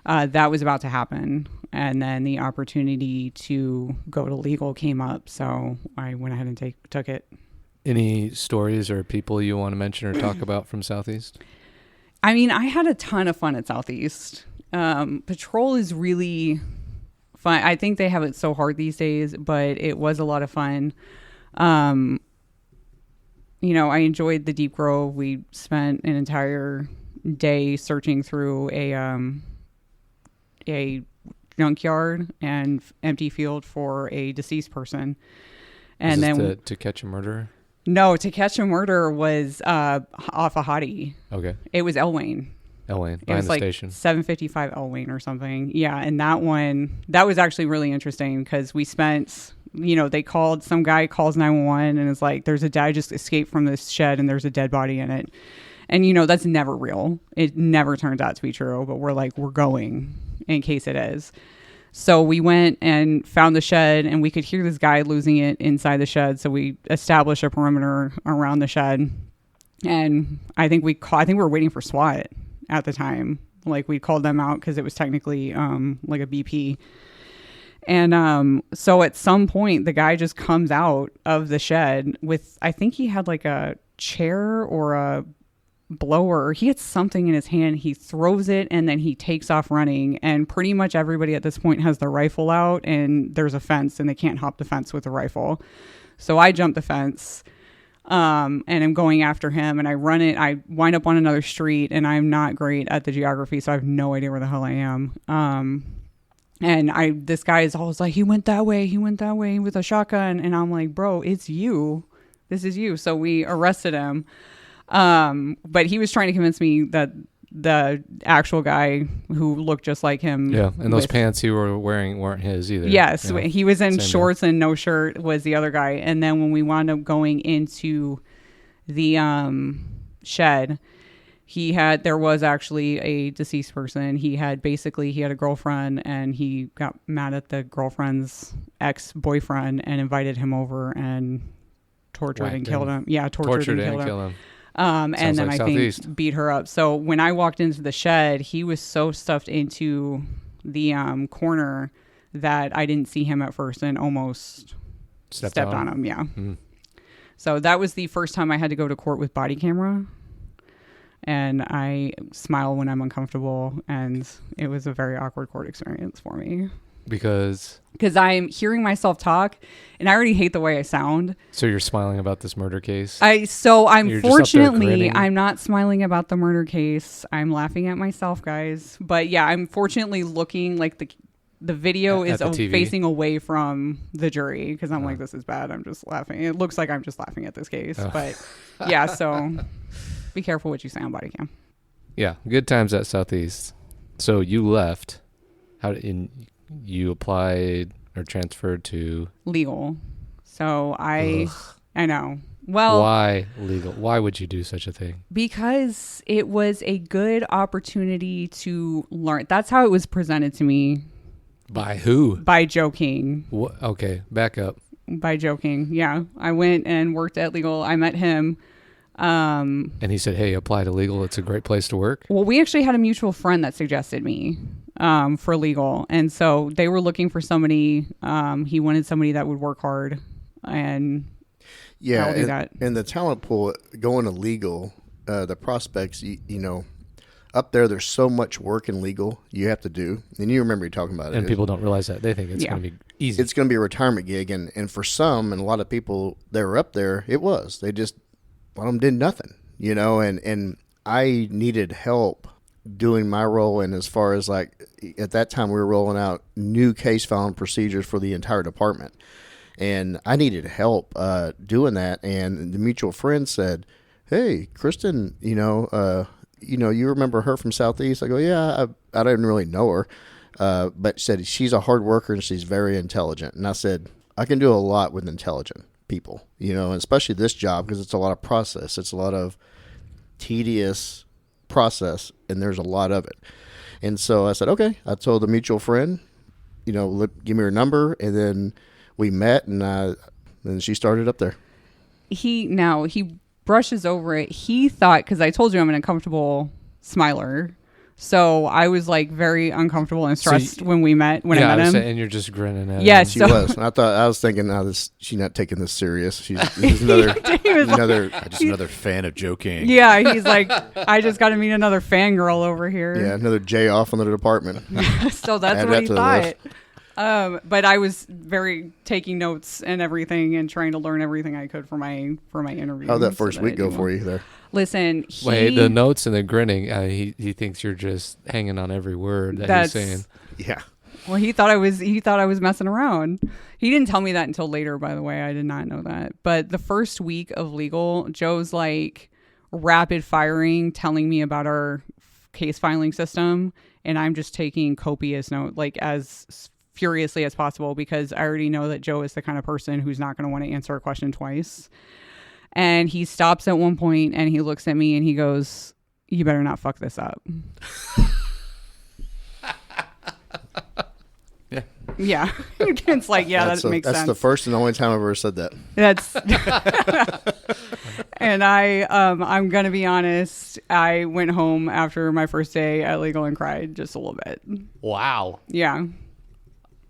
That was about to happen, and then the opportunity to go to legal came up, so I went ahead and took it. Any stories or people you want to mention or talk about from Southeast? I mean, I had a ton of fun at Southeast. Patrol is really fun. I think they have it so hard these days, but it was a lot of fun. I enjoyed the Deep Grove. We spent an entire day searching through a junkyard and empty field for a deceased person. And then to catch a murderer? No, To Catch a Murder was off a hottie. Okay. It was Elwayne. Behind it was the like station. 755 Elwayne or something. Yeah, and that was actually really interesting because we spent, some guy calls 911 and is like, there's a guy just escaped from this shed and there's a dead body in it. And, that's never real. It never turns out to be true, but we're going in case it is. So we went and found the shed, and we could hear this guy losing it inside the shed. So we established a perimeter around the shed, and I think we were waiting for SWAT at the time. Like we called them out because it was technically like a BP. And so at some point, the guy just comes out of the shed with, I think he had like a chair or a blower. He had something in his hand. He throws it and then he takes off running, and pretty much everybody at this point has their rifle out, and there's a fence and they can't hop the fence with a rifle. So I jump the fence and I'm going after him, and I run it. I wind up on another street, and I'm not great at the geography, so I have no idea where the hell I am. And this guy is always like, he went that way with a shotgun, and I'm like, bro, it's you. This is you. So we arrested him. But he was trying to convince me that the actual guy who looked just like him. Yeah, and those pants you were wearing weren't his either. Yes, yeah. He was in shorts deal. and no shirt was the other guy. And then when we wound up going into the shed, There was actually a deceased person. He had a girlfriend, and he got mad at the girlfriend's ex-boyfriend and invited him over and tortured and killed him. Yeah, tortured and killed him. And then like I think beat her up. So when I walked into the shed, he was so stuffed into the corner that I didn't see him at first and almost stepped on him. Yeah. Mm. So that was the first time I had to go to court with body camera. And I smile when I'm uncomfortable, and it was a very awkward court experience for me. Because I'm hearing myself talk, and I already hate the way I sound. So you're smiling about this murder case? I'm not smiling about the murder case. I'm laughing at myself, guys. But yeah, I'm fortunately looking like the video is facing away from the jury because I'm like, this is bad. I'm just laughing. It looks like I'm just laughing at this case. But yeah, so be careful what you say on body cam. Yeah, good times at Southeast. So you left. You applied or transferred to legal. So I know. Well, why legal? Why would you do such a thing? Because it was a good opportunity to learn. That's how it was presented to me. By who? By Joe King. Okay, back up. By Joe King. Yeah, I went and worked at legal. I met him. And he said, hey, apply to legal. It's a great place to work. Well, we actually had a mutual friend that suggested me for legal. And so they were looking for somebody. He wanted somebody that would work hard. And yeah, and the talent pool going to legal, the prospects, you know, up there's so much work in legal you have to do. And you remember you talking about it. And people don't realize that. They think it's going to be easy. It's going to be a retirement gig. And for some, and a lot of people that were up there, it was. They just... one of them did nothing, you know, and I needed help doing my role. And as far as like at that time, we were rolling out new case filing procedures for the entire department, and I needed help doing that. And the mutual friend said, "Hey, Kristen, you remember her from Southeast?" I go, "Yeah, I didn't really know her, but said she's a hard worker and she's very intelligent." And I said, "I can do a lot with intelligent people, you know, and especially this job because it's a lot of process. It's a lot of tedious process, and there's a lot of it." And so I said, okay. I told the mutual friend, you know, give me her number, and then we met, and then she started up there. He brushes over it. He thought, because I told you I'm an uncomfortable smiler. So I was like very uncomfortable and stressed when I met him. And you're just grinning at him. Yes, she was. And I was thinking, she's not taking this serious. She's another fan of Joe King. Yeah, he's like, I just got to meet another fangirl over here. Yeah, another J off on the department. So that's what he thought. But I was very taking notes and everything and trying to learn everything I could for my interview. How'd that first week go for you there? Listen, the notes and the grinning. He thinks you're just hanging on every word that he's saying. Yeah. Well, he thought I was messing around. He didn't tell me that until later, by the way. I did not know that. But the first week of legal, Joe's like rapid firing, telling me about our case filing system, and I'm just taking copious notes, like as furiously as possible, because I already know that Joe is the kind of person who's not going to want to answer a question twice. And he stops at one point and he looks at me and he goes, "You better not fuck this up." Yeah. Yeah. It's like, that makes sense. That's the first and only time I've ever said that. That's and I'm going to be honest. I went home after my first day at legal and cried just a little bit. Wow. Yeah.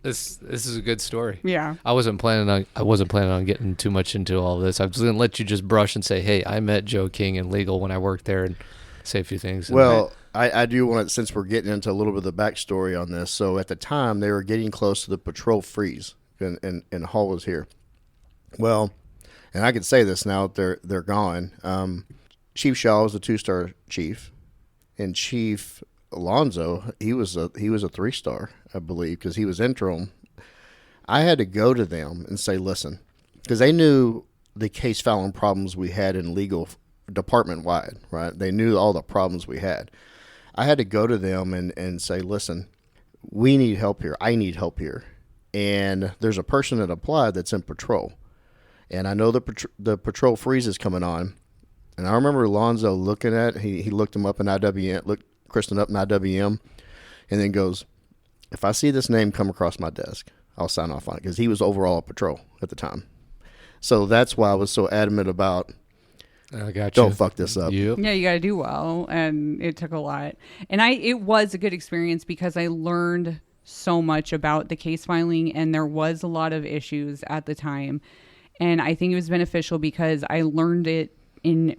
This is a good story. Yeah. I wasn't planning on getting too much into all of this. I was going to let you just brush and say, "Hey, I met Joe King in legal when I worked there," and say a few things. Well, I do want to, since we're getting into a little bit of the backstory on this. So at the time, they were getting close to the patrol freeze, and Hall was here. Well, and I can say this now that they're gone. Chief Shaw was a 2-star chief, and Chief Alonzo, he was a 3-star, I believe, because he was interim. I had to go to them and say, listen, because they knew the case filing problems we had in legal department wide, right? They knew all the problems we had. I had to go to them and say, listen, we need help here. I need help here. And there's a person that applied that's in patrol. And I know the patrol freeze is coming on. And I remember Alonzo looking at it. He looked him up in IWM, looked Kristen up in IWM, and then goes, if I see this name come across my desk, I'll sign off on it, because he was overall patrol at the time. So that's why I was so adamant about, I got don't fuck this up. Yep. Yeah, you got to do well. And it took a lot. And it was a good experience because I learned so much about the case filing, and there was a lot of issues at the time. And I think it was beneficial because I learned it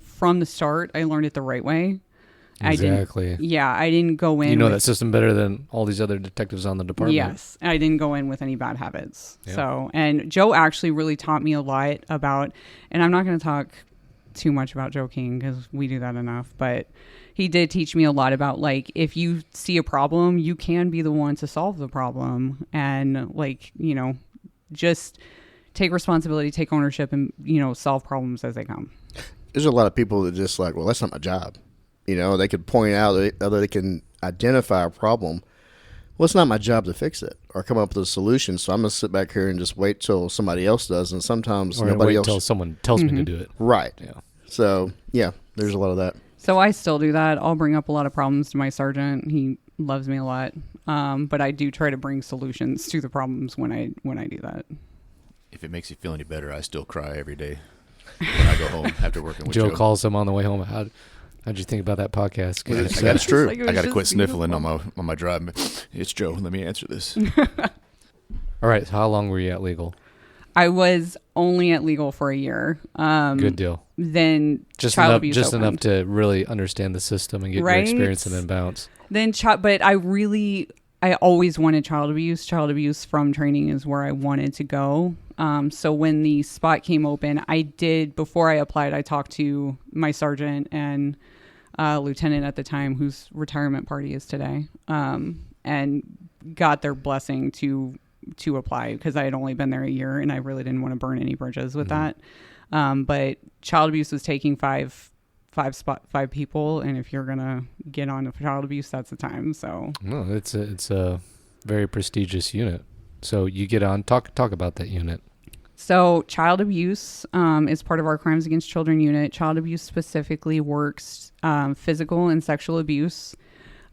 from the start. I learned it the right way. Exactly. I didn't go in. You know that system better than all these other detectives on the department. Yes. I didn't go in with any bad habits. Yeah. So, and Joe actually really taught me a lot about, and I'm not going to talk too much about Joe King because we do that enough, but he did teach me a lot about, like, if you see a problem, you can be the one to solve the problem, and, like, you know, just take responsibility, take ownership, and, you know, solve problems as they come. There's a lot of people that just like, well, that's not my job. You know, they could point out, they can identify a problem. Well, it's not my job to fix it or come up with a solution. So I'm going to sit back here and just wait till somebody else does. And sometimes nobody else. Until someone tells me to do it. Right. Yeah. So, yeah, there's a lot of that. So I still do that. I'll bring up a lot of problems to my sergeant. He loves me a lot. But I do try to bring solutions to the problems when I do that. If it makes you feel any better, I still cry every day when I go home after working with Joe Joe. calls him on the way home. How'd you think about that podcast? That's true. Like, it was I got to just quit sniffling beautiful. on my drive. It's Joe. Let me answer this. All right. So how long were you at legal? I was only at legal for a year. Good deal. Then Just child enough, abuse just opened. enough to really understand the system and get your Right? experience and then bounce. Then but I always wanted child abuse. Child abuse from training is where I wanted to go. So when the spot came open, before I applied, I talked to my sergeant and lieutenant at the time, whose retirement party is today, and got their blessing to apply, because I had only been there a year and I really didn't want to burn any bridges with that. But child abuse was taking five people, and if you're gonna get on to child abuse, that's the time. So No, it's a very prestigious unit. So you get on, talk about that unit. So child abuse is part of our Crimes Against Children unit. Child abuse specifically works physical and sexual abuse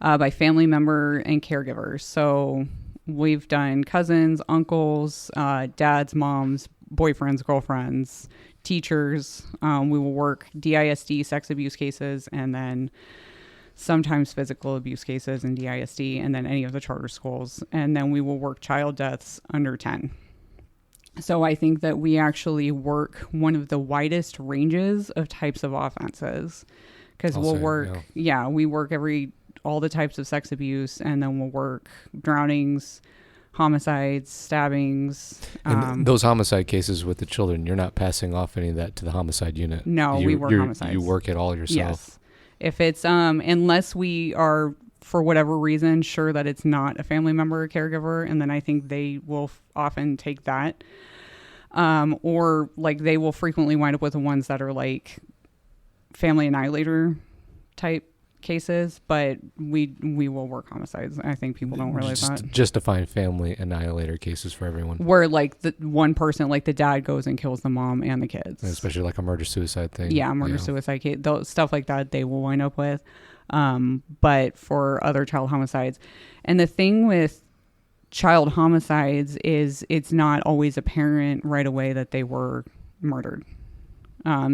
by family member and caregivers. So we've done cousins, uncles, dads, moms, boyfriends, girlfriends, teachers. We will work DISD sex abuse cases, and then sometimes physical abuse cases in DISD, and then any of the charter schools. And then we will work child deaths under 10. So I think that we actually work one of the widest ranges of types of offenses, because we work all the types of sex abuse, and then we'll work drownings, homicides, stabbings. And those homicide cases with the children, you're not passing off any of that to the homicide unit. No, we work homicides. You work it all yourself. Yes. If it's, unless we are, for whatever reason, sure that it's not a family member or caregiver, and then I think they will often take that. Or like they will frequently wind up with the ones that are like family annihilator type cases, but we will work homicides. I think people don't realize that. Just to find family annihilator cases for everyone. Where like the one person, like the dad goes and kills the mom and the kids. And especially like a murder-suicide thing. Yeah, murder-suicide case. Stuff like that they will wind up with. But for other child homicides. And the thing with child homicides is it's not always apparent right away that they were murdered.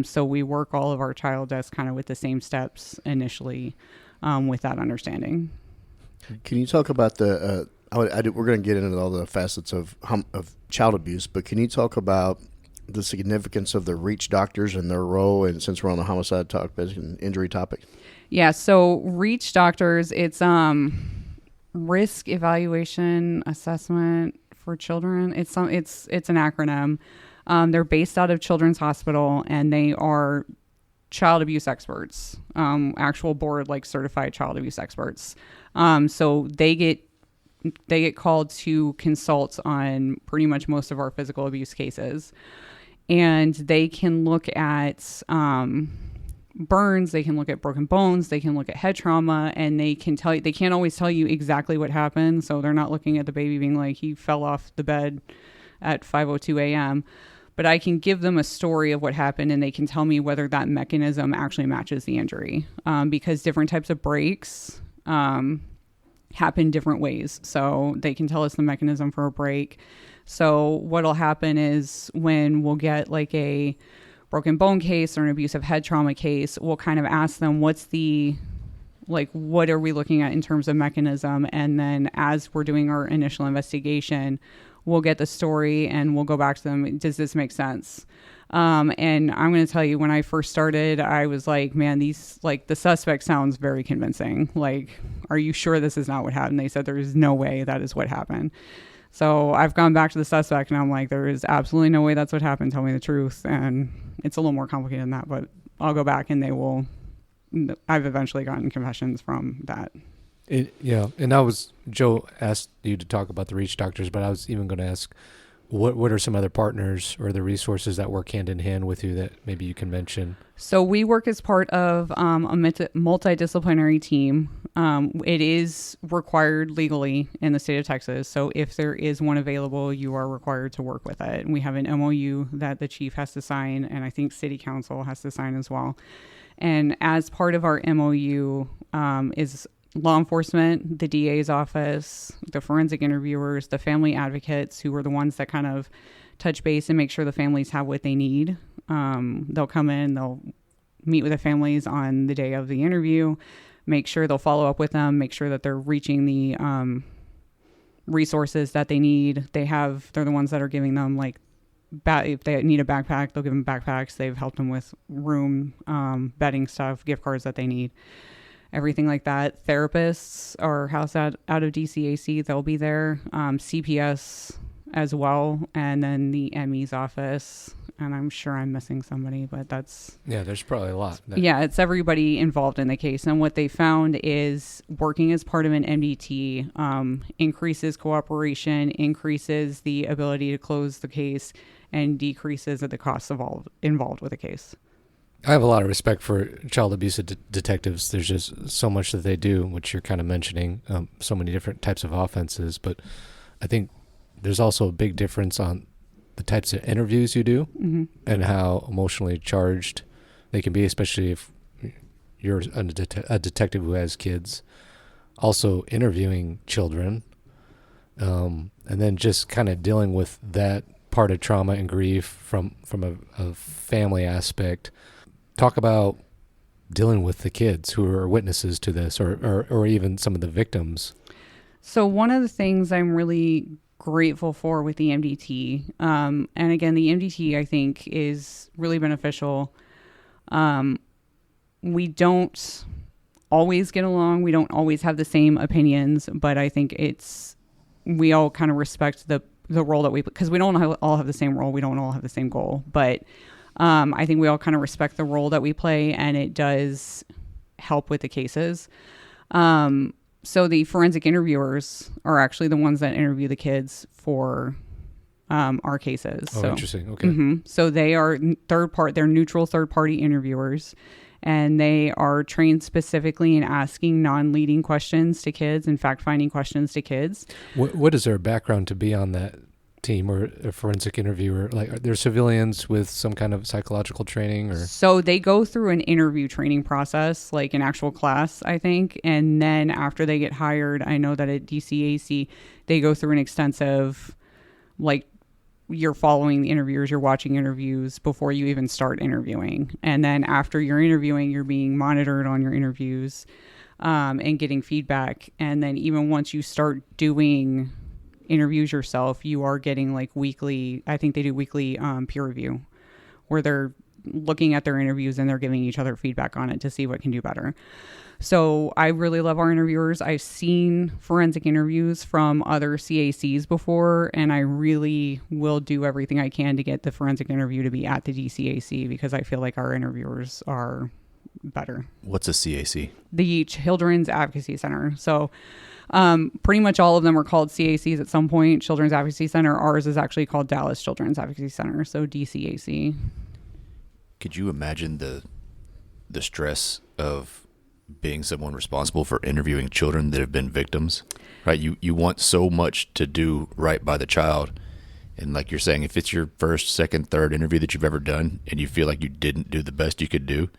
So we work all of our child deaths kind of with the same steps initially, with that understanding. Can you talk about we're going to get into all the facets of child abuse, but can you talk about the significance of the reach doctors and their role, and since we're on the homicide topic and injury topic? Yeah, so reach doctors, it's risk evaluation assessment for children. It's an acronym. They're based out of Children's Hospital, and they are child abuse experts, actual board like certified child abuse experts. So they get called to consult on pretty much most of our physical abuse cases, and they can look at burns, they can look at broken bones, they can look at head trauma, and they can't always tell you exactly what happened. So they're not looking at the baby being like he fell off the bed at 5:02 a.m. but I can give them a story of what happened and they can tell me whether that mechanism actually matches the injury, because different types of breaks happen different ways. So they can tell us the mechanism for a break. So what'll happen is when we'll get like a broken bone case or an abusive head trauma case, we'll kind of ask them what are we looking at in terms of mechanism? And then as we're doing our initial investigation, we'll get the story and we'll go back to them. Does this make sense? And I'm going to tell you, when I first started, I was like, man, the suspect sounds very convincing. Like, are you sure this is not what happened? They said, there is no way that is what happened. So I've gone back to the suspect and I'm like, there is absolutely no way that's what happened. Tell me the truth. And it's a little more complicated than that, but I'll go back and I've eventually gotten confessions from that. And Joe asked you to talk about the Reach Doctors, but I was even going to ask, what are some other partners or the resources that work hand in hand with you that maybe you can mention? So we work as part of a multidisciplinary team. It is required legally in the state of Texas. So if there is one available, you are required to work with it. And we have an MOU that the chief has to sign, and I think city council has to sign as well. And as part of our MOU is law enforcement, the DA's office, the forensic interviewers, the family advocates, who are the ones that kind of touch base and make sure the families have what they need. They'll come in, they'll meet with the families on the day of the interview, make sure they'll follow up with them, make sure that they're reaching the resources that they need. They're the ones that are giving them, like, if they need a backpack, they'll give them backpacks. They've helped them with room, bedding stuff, gift cards that they need. Everything like that. Therapists are housed out of DCAC. They'll be there. CPS as well. And then the ME's office. And I'm sure I'm missing somebody, but that's... Yeah, there's probably a lot. Yeah, it's everybody involved in the case. And what they found is working as part of an MDT increases cooperation, increases the ability to close the case, and decreases the costs involved with the case. I have a lot of respect for child abuse detectives. There's just so much that they do, which you're kind of mentioning, so many different types of offenses. But I think there's also a big difference on the types of interviews you do and how emotionally charged they can be, especially if you're a detective who has kids. Also interviewing children, and then just kind of dealing with that part of trauma and grief from a family aspect. Talk about dealing with the kids who are witnesses to this, or even some of the victims. So one of the things I'm really grateful for with the MDT, and again, the MDT I think is really beneficial. We don't always get along. We don't always have the same opinions, but I think we all kind of respect the role that because we don't all have the same role. We don't all have the same goal, but I think we all kind of respect the role that we play, and it does help with the cases. So the forensic interviewers are actually the ones that interview the kids for our cases. Oh, so, interesting. Okay. So they are they're neutral third-party interviewers, and they are trained specifically in asking non-leading questions to kids and fact-finding questions to kids. What is their background to be on that team or a forensic interviewer? Like, are there civilians with some kind of psychological training, or? So they go through an interview training process, like an actual class, I think. And then after they get hired, I know that at DCAC, they go through an extensive, like, you're following the interviewers, you're watching interviews before you even start interviewing. And then after you're interviewing, you're being monitored on your interviews, and getting feedback. And then even once you start doing interviews yourself, you are getting like weekly, I think they do weekly peer review, where they're looking at their interviews and they're giving each other feedback on it to see what can do better. So I really love our interviewers. I've seen forensic interviews from other CACs before, and I really will do everything I can to get the forensic interview to be at the DCAC, because I feel like our interviewers are better. What's a CAC? The Children's Advocacy Center. So pretty much all of them are called CACs at some point. Children's Advocacy Center. Ours is actually called Dallas Children's Advocacy Center, so DCAC. Could you imagine the stress of being someone responsible for interviewing children that have been victims? Right? You want so much to do right by the child, And like you're saying, if it's your first, second, third interview that you've ever done and you feel like you didn't do the best you could do,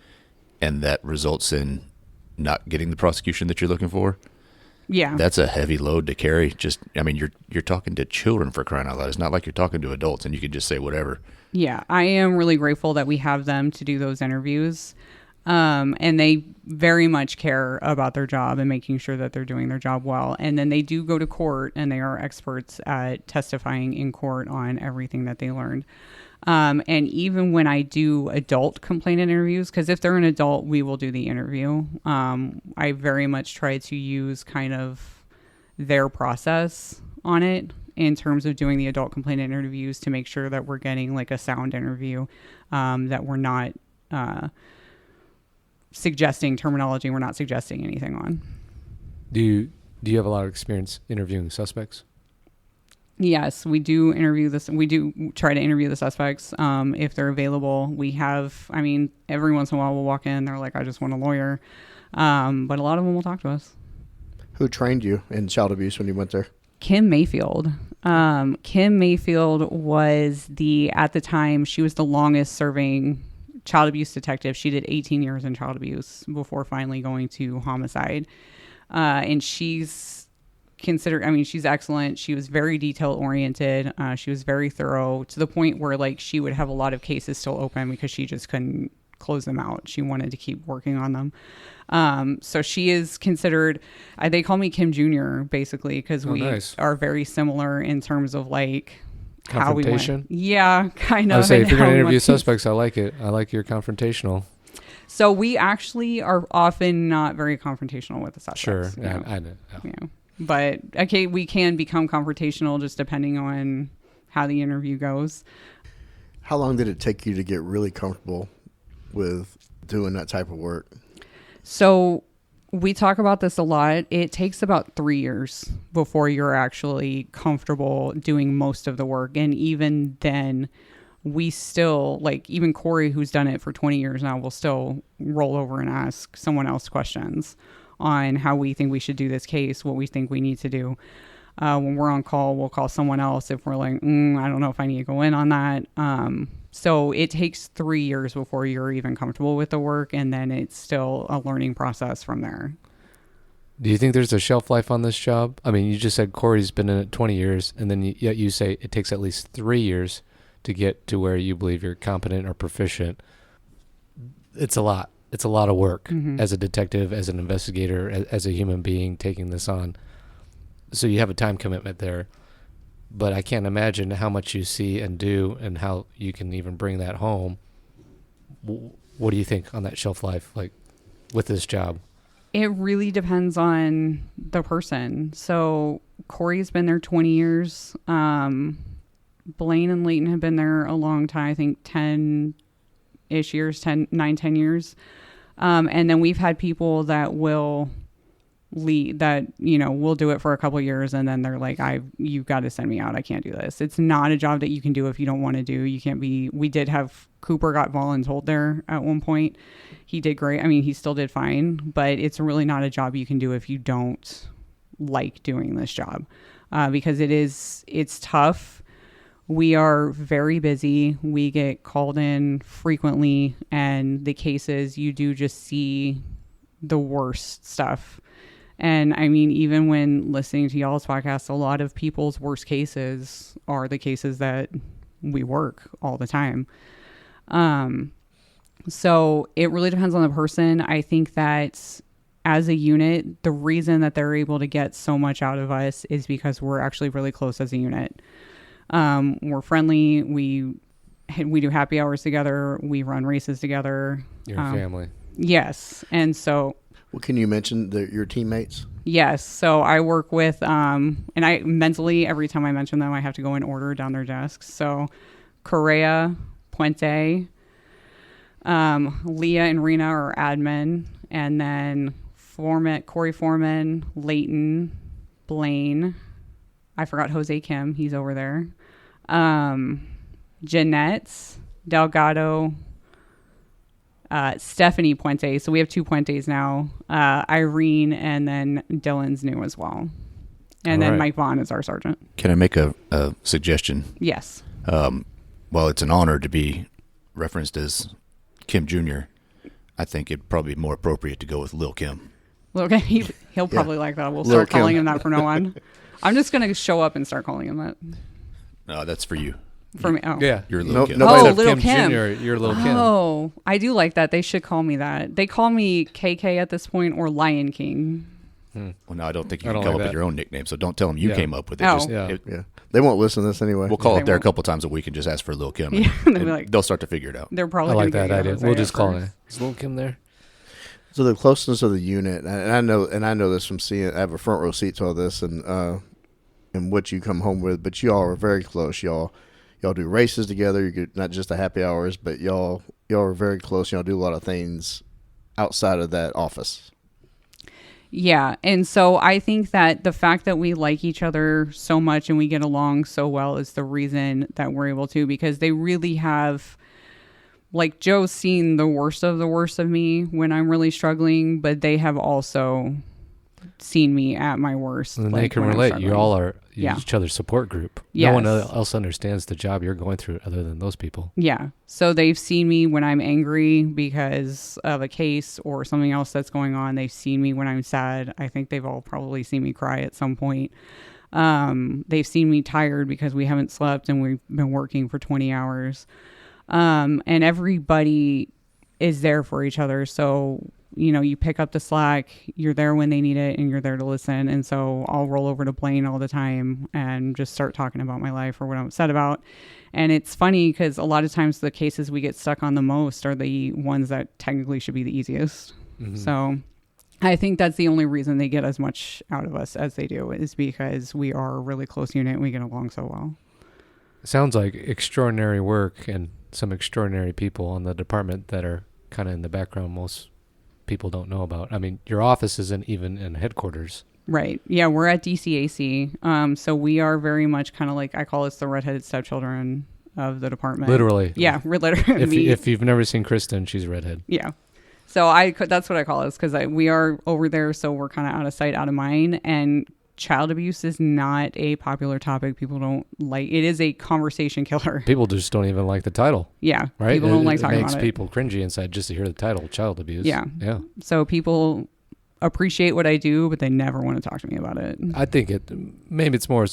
and that results in not getting the prosecution that you're looking for, Yeah. that's a heavy load to carry. Just, I mean, you're talking to children, for crying out loud. It's not like you're talking to adults and you can just say whatever. Yeah, I am really grateful that we have them to do those interviews. And they very much care about their job and making sure that they're doing their job well. And then they do go to court, and they are experts at testifying in court on everything that they learned. And even when I do adult complainant interviews, because if they're an adult, we will do the interview. I very much try to use kind of their process on it in terms of doing the adult complainant interviews to make sure that we're getting like a sound interview, that we're not suggesting terminology we're not suggesting anything on. Do you have a lot of experience interviewing suspects? Yes, we do interview this. We do try to interview the suspects if they're available. We have, I mean, every once in a while we'll walk in, they're like, I just want a lawyer. But a lot of them will talk to us. Who trained you in child abuse when you went there? Kim Mayfield. Kim Mayfield was at the time, she was the longest serving child abuse detective. She did 18 years in child abuse before finally going to homicide. And she's considered, I mean, she's excellent. She was very detail oriented. She was very thorough, to the point where like she would have a lot of cases still open because she just couldn't close them out. She wanted to keep working on them. So she is considered, they call me Kim Jr. basically, because we are very similar in terms of like how we went. Yeah, kind of. I would say if you're going to interview suspects, I like it. I like your confrontational. So we actually are often not very confrontational with the suspects. Sure, yeah, I know. Yeah. But okay, we can become confrontational just depending on how the interview goes. How long did it take you to get really comfortable with doing that type of work? So we talk about this a lot. It takes about 3 years before you're actually comfortable doing most of the work. And even then, we still, like even Corey, who's done it for 20 years now, will still roll over and ask someone else questions on how we think we should do this case, what we think we need to do. When we're on call, we'll call someone else if we're like, I don't know if I need to go in on that. So it takes 3 years before you're even comfortable with the work, and then it's still a learning process from there. Do you think there's a shelf life on this job? I mean, you just said Corey's been in it 20 years, and then yet you say it takes at least 3 years to get to where you believe you're competent or proficient. It's a lot. It's a lot of work as a detective, as an investigator, as a human being taking this on. So you have a time commitment there. But I can't imagine how much you see and do and how you can even bring that home. What do you think on that shelf life, like with this job? It really depends on the person. So Corey's been there 20 years. Blaine and Leighton have been there a long time, I think 10-ish years, 9-10 years. And then we've had people that will lead, that, we'll do it for a couple of years, and then they're like, you've got to send me out. I can't do this. It's not a job that you can do if you don't want to do. You can't be, we did have Cooper got voluntold there at one point. He did great. I mean, he still did fine, but it's really not a job you can do if you don't like doing this job, because it's tough. We are very busy. We get called in frequently, and the cases, you do just see the worst stuff. And I mean, even when listening to y'all's podcast, a lot of people's worst cases are the cases that we work all the time. So it really depends on the person. I think that as a unit, the reason that they're able to get so much out of us is because we're actually really close as a unit. We're friendly. We do happy hours together. We run races together. You're a family. Yes. And so, well, can you mention your teammates? Yes. So I work with, and I mentally, every time I mention them, I have to go in order down their desks. So Correa, Puente, Leah and Rena are admin, and then Corey Foreman, Leighton, Blaine. I forgot Jose Kim. He's over there. Jeanette, Delgado, Stephanie Puente. So we have 2 Puentes now. Irene, and then Dylan's new as well. And All then right. Mike Vaughn is our sergeant. Can I make a suggestion? Yes. Well, it's an honor to be referenced as Kim Jr. I think it'd probably be more appropriate to go with Lil Kim. Okay, he'll probably like that. We'll Lil' start Kim. calling him that from now on. I'm just going to show up and start calling him that. No, that's for you. For me. Oh. Yeah. You're Lil Nope, Kim. nobody- Oh, Instead of Little Kim. Jr., you're Little Kim. Oh, I do like that. They should call me that. They call me KK at this point or Lion King. Well, no, I don't think you I can don't come like up with that. your own nickname, so don't tell them you Yeah. came up with it. Oh. Just, Yeah. Yeah. They won't listen to this anyway. We'll call They up there a won't. couple times a week and just ask for Lil Kim. Yeah, and they'll be like- they'll start to figure it out. They're I probably like gonna that get idea. Jose We'll at just call first. it. Is Little Kim there? So the closeness of the unit, and I know this from seeing. I have a front row seat to all this, and what you come home with. But y'all are very close. Y'all do races together. You get not just the happy hours, but y'all are very close. Y'all do a lot of things outside of that office. Yeah. And so I think that the fact that we like each other so much and we get along so well is the reason that we're able to, because they really have, like, Joe's seen the worst of me when I'm really struggling, but they have also seen me at my worst. And like, they can when I'm relate. struggling. You all are Yeah. each other's support group. Yes. No one else understands the job you're going through other than those people. Yeah. So they've seen me when I'm angry because of a case or something else that's going on. They've seen me when I'm sad. I think they've all probably seen me cry at some point. They've seen me tired because we haven't slept and we've been working for 20 hours. And everybody is there for each other. So, you pick up the slack, you're there when they need it, and you're there to listen. And so I'll roll over to Blaine all the time and just start talking about my life or what I'm upset about. And it's funny because a lot of times the cases we get stuck on the most are the ones that technically should be the easiest. Mm-hmm. So I think that's the only reason they get as much out of us as they do, is because we are a really close unit and we get along so well. Sounds like extraordinary work and some extraordinary people on the department that are kind of in the background most people don't know about. I mean, your office isn't even in headquarters. Right. Yeah, we're at DCAC. So we are very much kind of like, I call us the redheaded stepchildren of the department. Literally. Yeah, we're literally. If you've never seen Kristen, she's a redhead. Yeah. So that's what I call us, because we are over there, so we're kind of out of sight, out of mind. And child abuse is not a popular topic. People don't like it. Is a conversation killer. People just don't even like the title, Yeah. right? People don't like it talking makes about it. people cringy inside just to hear the title, child abuse. Yeah. Yeah. So people appreciate what I do, but they never want to talk to me about it. I think maybe it's more,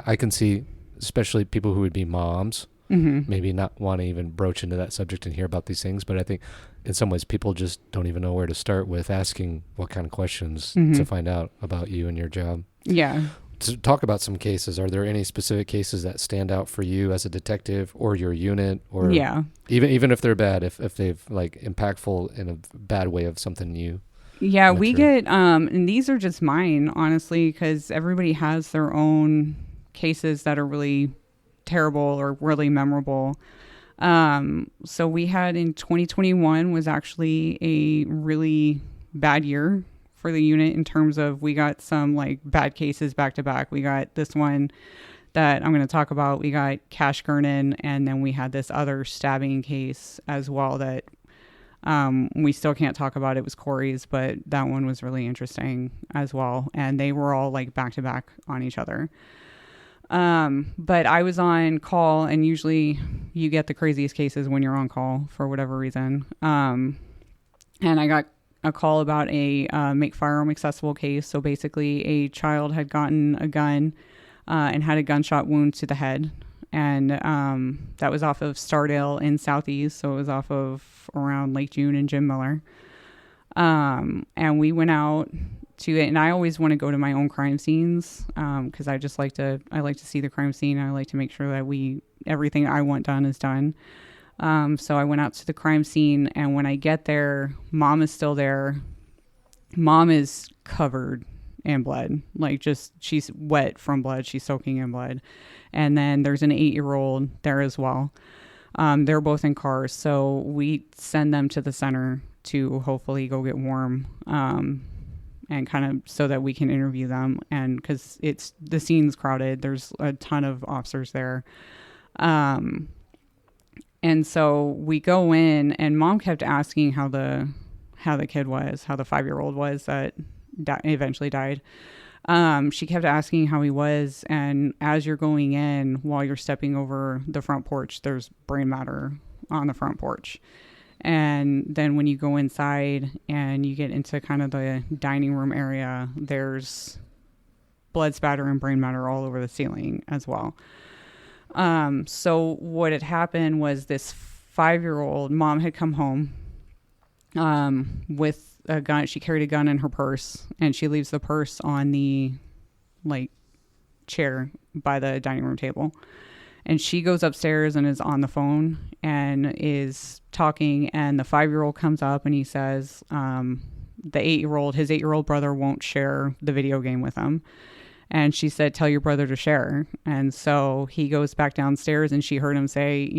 I can see, especially people who would be moms, Mm-hmm. maybe not want to even broach into that subject and hear about these things. But I think in some ways people just don't even know where to start with asking what kind of questions Mhm. to find out about you and your job. Yeah. To talk about some cases, are there any specific cases that stand out for you as a detective or your unit, or Yeah. even if they're bad, if they've like impactful in a bad way of something you? Yeah, went we through? get, and these are just mine, honestly, because everybody has their own cases that are really terrible or really memorable. So we had in 2021 was actually a really bad year for the unit in terms of we got some like bad cases back to back. We got this one that I'm going to talk about. We got Cash Gernon, and then we had this other stabbing case as well that we still can't talk about. It was Corey's, but that one was really interesting as well. And they were all like back to back on each other. But I was on call, and usually you get the craziest cases when you're on call for whatever reason. And I got a call about a make firearm accessible case. So basically a child had gotten a gun and had a gunshot wound to the head. And that was off of Stardale in Southeast. So it was off of around Lake June and Jim Miller. And we went out to it, and I always want to go to my own crime scenes because I like to see the crime scene. I like to make sure that everything I want done is done. So I went out to the crime scene, and when I get there, Mom is still there. Mom is covered in blood, she's wet from blood. She's soaking in blood. And then there's an 8-year-old there as well. They're both in cars, so we send them to the center to hopefully go get warm. And kind of so that we can interview them, and because the scene's crowded, there's a ton of officers there. And so we go in, and Mom kept asking how the kid was, how the 5-year-old was that eventually died. She kept asking how he was, and as you're going in, while you're stepping over the front porch, there's brain matter on the front porch. And then when you go inside and you get into kind of the dining room area, there's blood spatter and brain matter all over the ceiling as well. So what had happened was this 5-year-old mom had come home with a gun. She carried a gun in her purse, and she leaves the purse on the chair by the dining room table. And she goes upstairs and is on the phone and is talking, and the 5-year-old comes up and he says, his 8-year-old brother won't share the video game with him. And she said, tell your brother to share. And so he goes back downstairs, and she heard him say,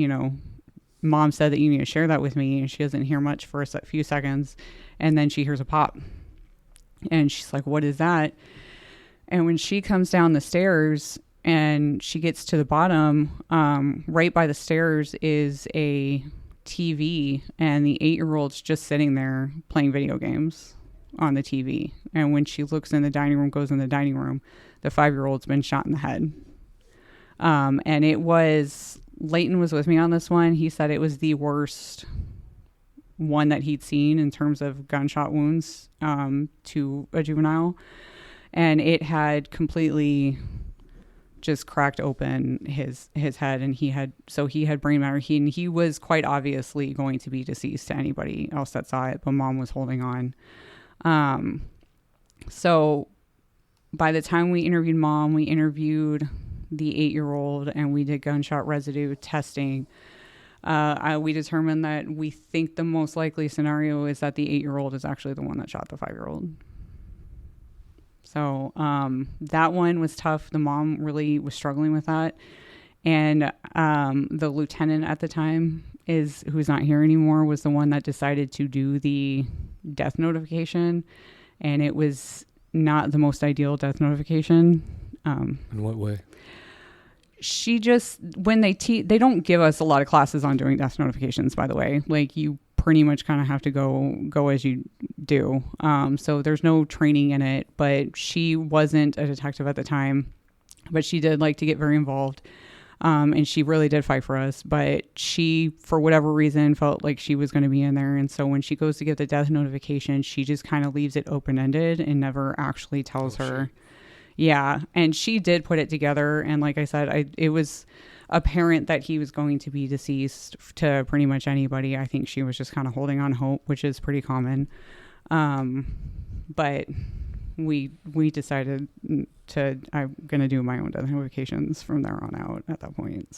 Mom said that you need to share that with me. And she doesn't hear much for a few seconds. And then she hears a pop. And she's like, what is that? And when she comes down the stairs and she gets to the bottom, right by the stairs is a TV. And the 8-year-old's just sitting there playing video games on the TV. And when she looks in the dining room, goes in the dining room, the 5-year-old's been shot in the head. And it was... Leighton was with me on this one. He said it was the worst one that he'd seen in terms of gunshot wounds to a juvenile. And it had completely just cracked open his head. And he had brain matter. He was quite obviously going to be deceased to anybody else that saw it, but Mom was holding on. So by the time we interviewed Mom, we interviewed the 8-year-old, and we did gunshot residue testing. We determined that we think the most likely scenario is that the 8-year-old is actually the one that shot the 5-year-old. So that one was tough. The mom really was struggling with that. And the lieutenant at the time, who's not here anymore, was the one that decided to do the death notification. And it was not the most ideal death notification. In what way? She just, when they don't give us a lot of classes on doing death notifications, by the way. Like, you pretty much kind of have to go as you do. So there's no training in it, but she wasn't a detective at the time, but she did like to get very involved. And she really did fight for us, but she, for whatever reason, felt like she was going to be in there. And so when she goes to get the death notification, she just kind of leaves it open-ended and never actually tells her. Yeah. And she did put it together. And like I said, it was apparent that he was going to be deceased to pretty much anybody. I think she was just kind of holding on hope, which is pretty common. But we decided I'm going to do my own death notifications from there on out at that point.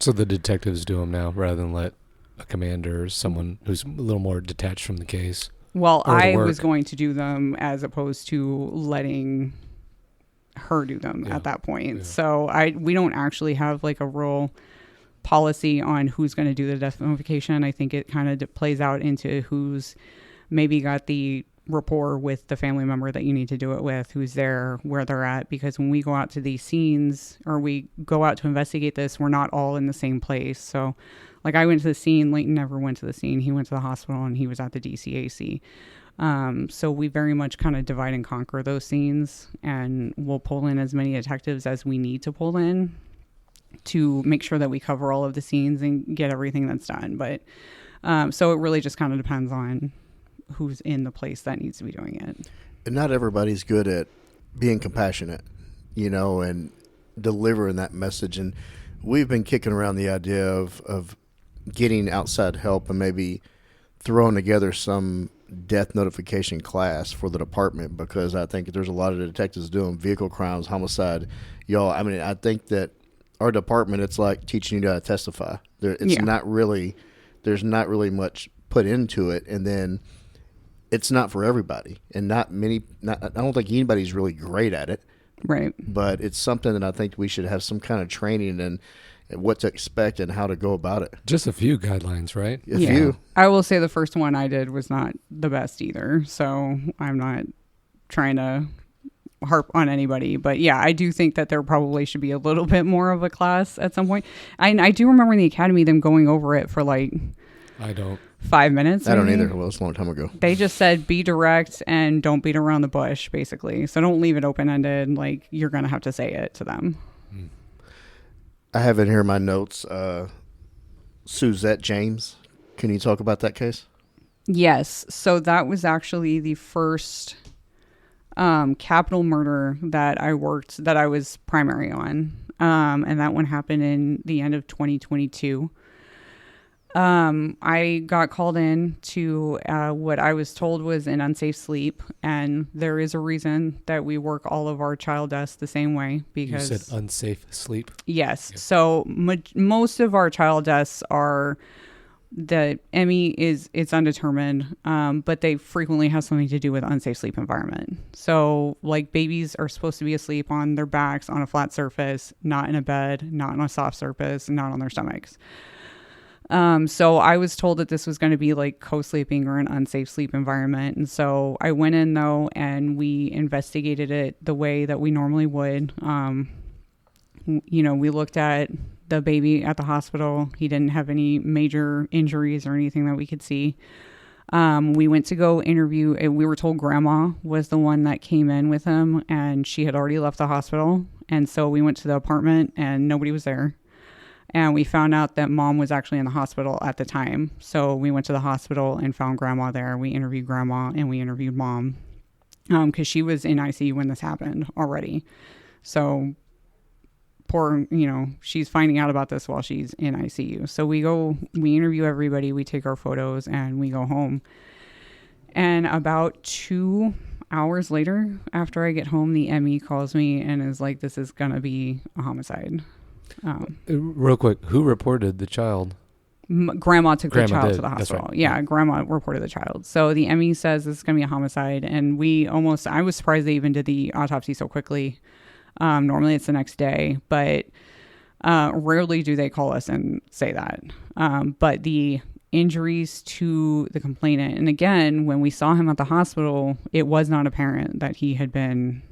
So the detectives do them now rather than let a commander or someone who's a little more detached from the case. Well, I was going to do them as opposed to letting her do them at that point. Yeah. So we don't actually have like a real policy on who's going to do the death notification. I think it kind of plays out into who's maybe got the rapport with the family member that you need to do it with, who's there, where they're at. Because when we go out to these scenes or we go out to investigate this, we're not all in the same place. So like, I went to the scene, Leighton never went to the scene. He went to the hospital and he was at the DCAC. So we very much kind of divide and conquer those scenes, and we'll pull in as many detectives as we need to pull in to make sure that we cover all of the scenes and get everything that's done. But so it really just kind of depends on who's in the place that needs to be doing it. And not everybody's good at being compassionate, and delivering that message. And we've been kicking around the idea of getting outside help and maybe throwing together some death notification class for the department, because I think there's a lot of detectives doing vehicle crimes, homicide. I think that our department, it's like teaching you how to testify. There's not really much put into it, and then it's not for everybody, and I don't think anybody's really great at it. Right. But it's something that I think we should have some kind of training and what to expect and how to go about it. Just a few guidelines, right? A few. I will say the first one I did was not the best either, so I'm not trying to harp on anybody. But yeah, I do think that there probably should be a little bit more of a class at some point. I do remember in the academy them going over it for like... I don't. 5 minutes. I don't maybe. either. Well, it's a long time ago. They just said be direct and don't beat around the bush, basically. So don't leave it open-ended. Like, you're going to have to say it to them. I have in here my notes. Suzette James. Can you talk about that case? Yes. So that was actually the first capital murder that I was primary on. And that one happened in the end of 2022. I got called in to what I was told was an unsafe sleep. And there is a reason that we work all of our child deaths the same way. Because You said unsafe sleep? Yes. Yeah. So most of our child deaths are... The ME it's undetermined, but they frequently have something to do with unsafe sleep environment. So like babies are supposed to be asleep on their backs on a flat surface, not in a bed, not on a soft surface, not on their stomachs. So I was told that this was going to be like co-sleeping or an unsafe sleep environment. And so I went in though, and we investigated it the way that we normally would. We looked at the baby at the hospital. He didn't have any major injuries or anything that we could see. We went to go interview. We were told grandma was the one that came in with him, and she had already left the hospital. And so we went to the apartment and nobody was there. And we found out that mom was actually in the hospital at the time. So we went to the hospital and found grandma there. We interviewed grandma and we interviewed mom because she was in ICU when this happened already. So poor, she's finding out about this while she's in ICU. So we interview everybody, we take our photos, and we go home. And about 2 hours later, after I get home, the ME calls me and is like, this is going to be a homicide. Real quick, who reported the child? Grandma took the child did. to the hospital. Right. Yeah, grandma reported the child. So the ME says this is going to be a homicide. And I was surprised they even did the autopsy so quickly. Normally it's the next day, but rarely do they call us and say that. But the injuries to the complainant, and again, when we saw him at the hospital, it was not apparent that he had been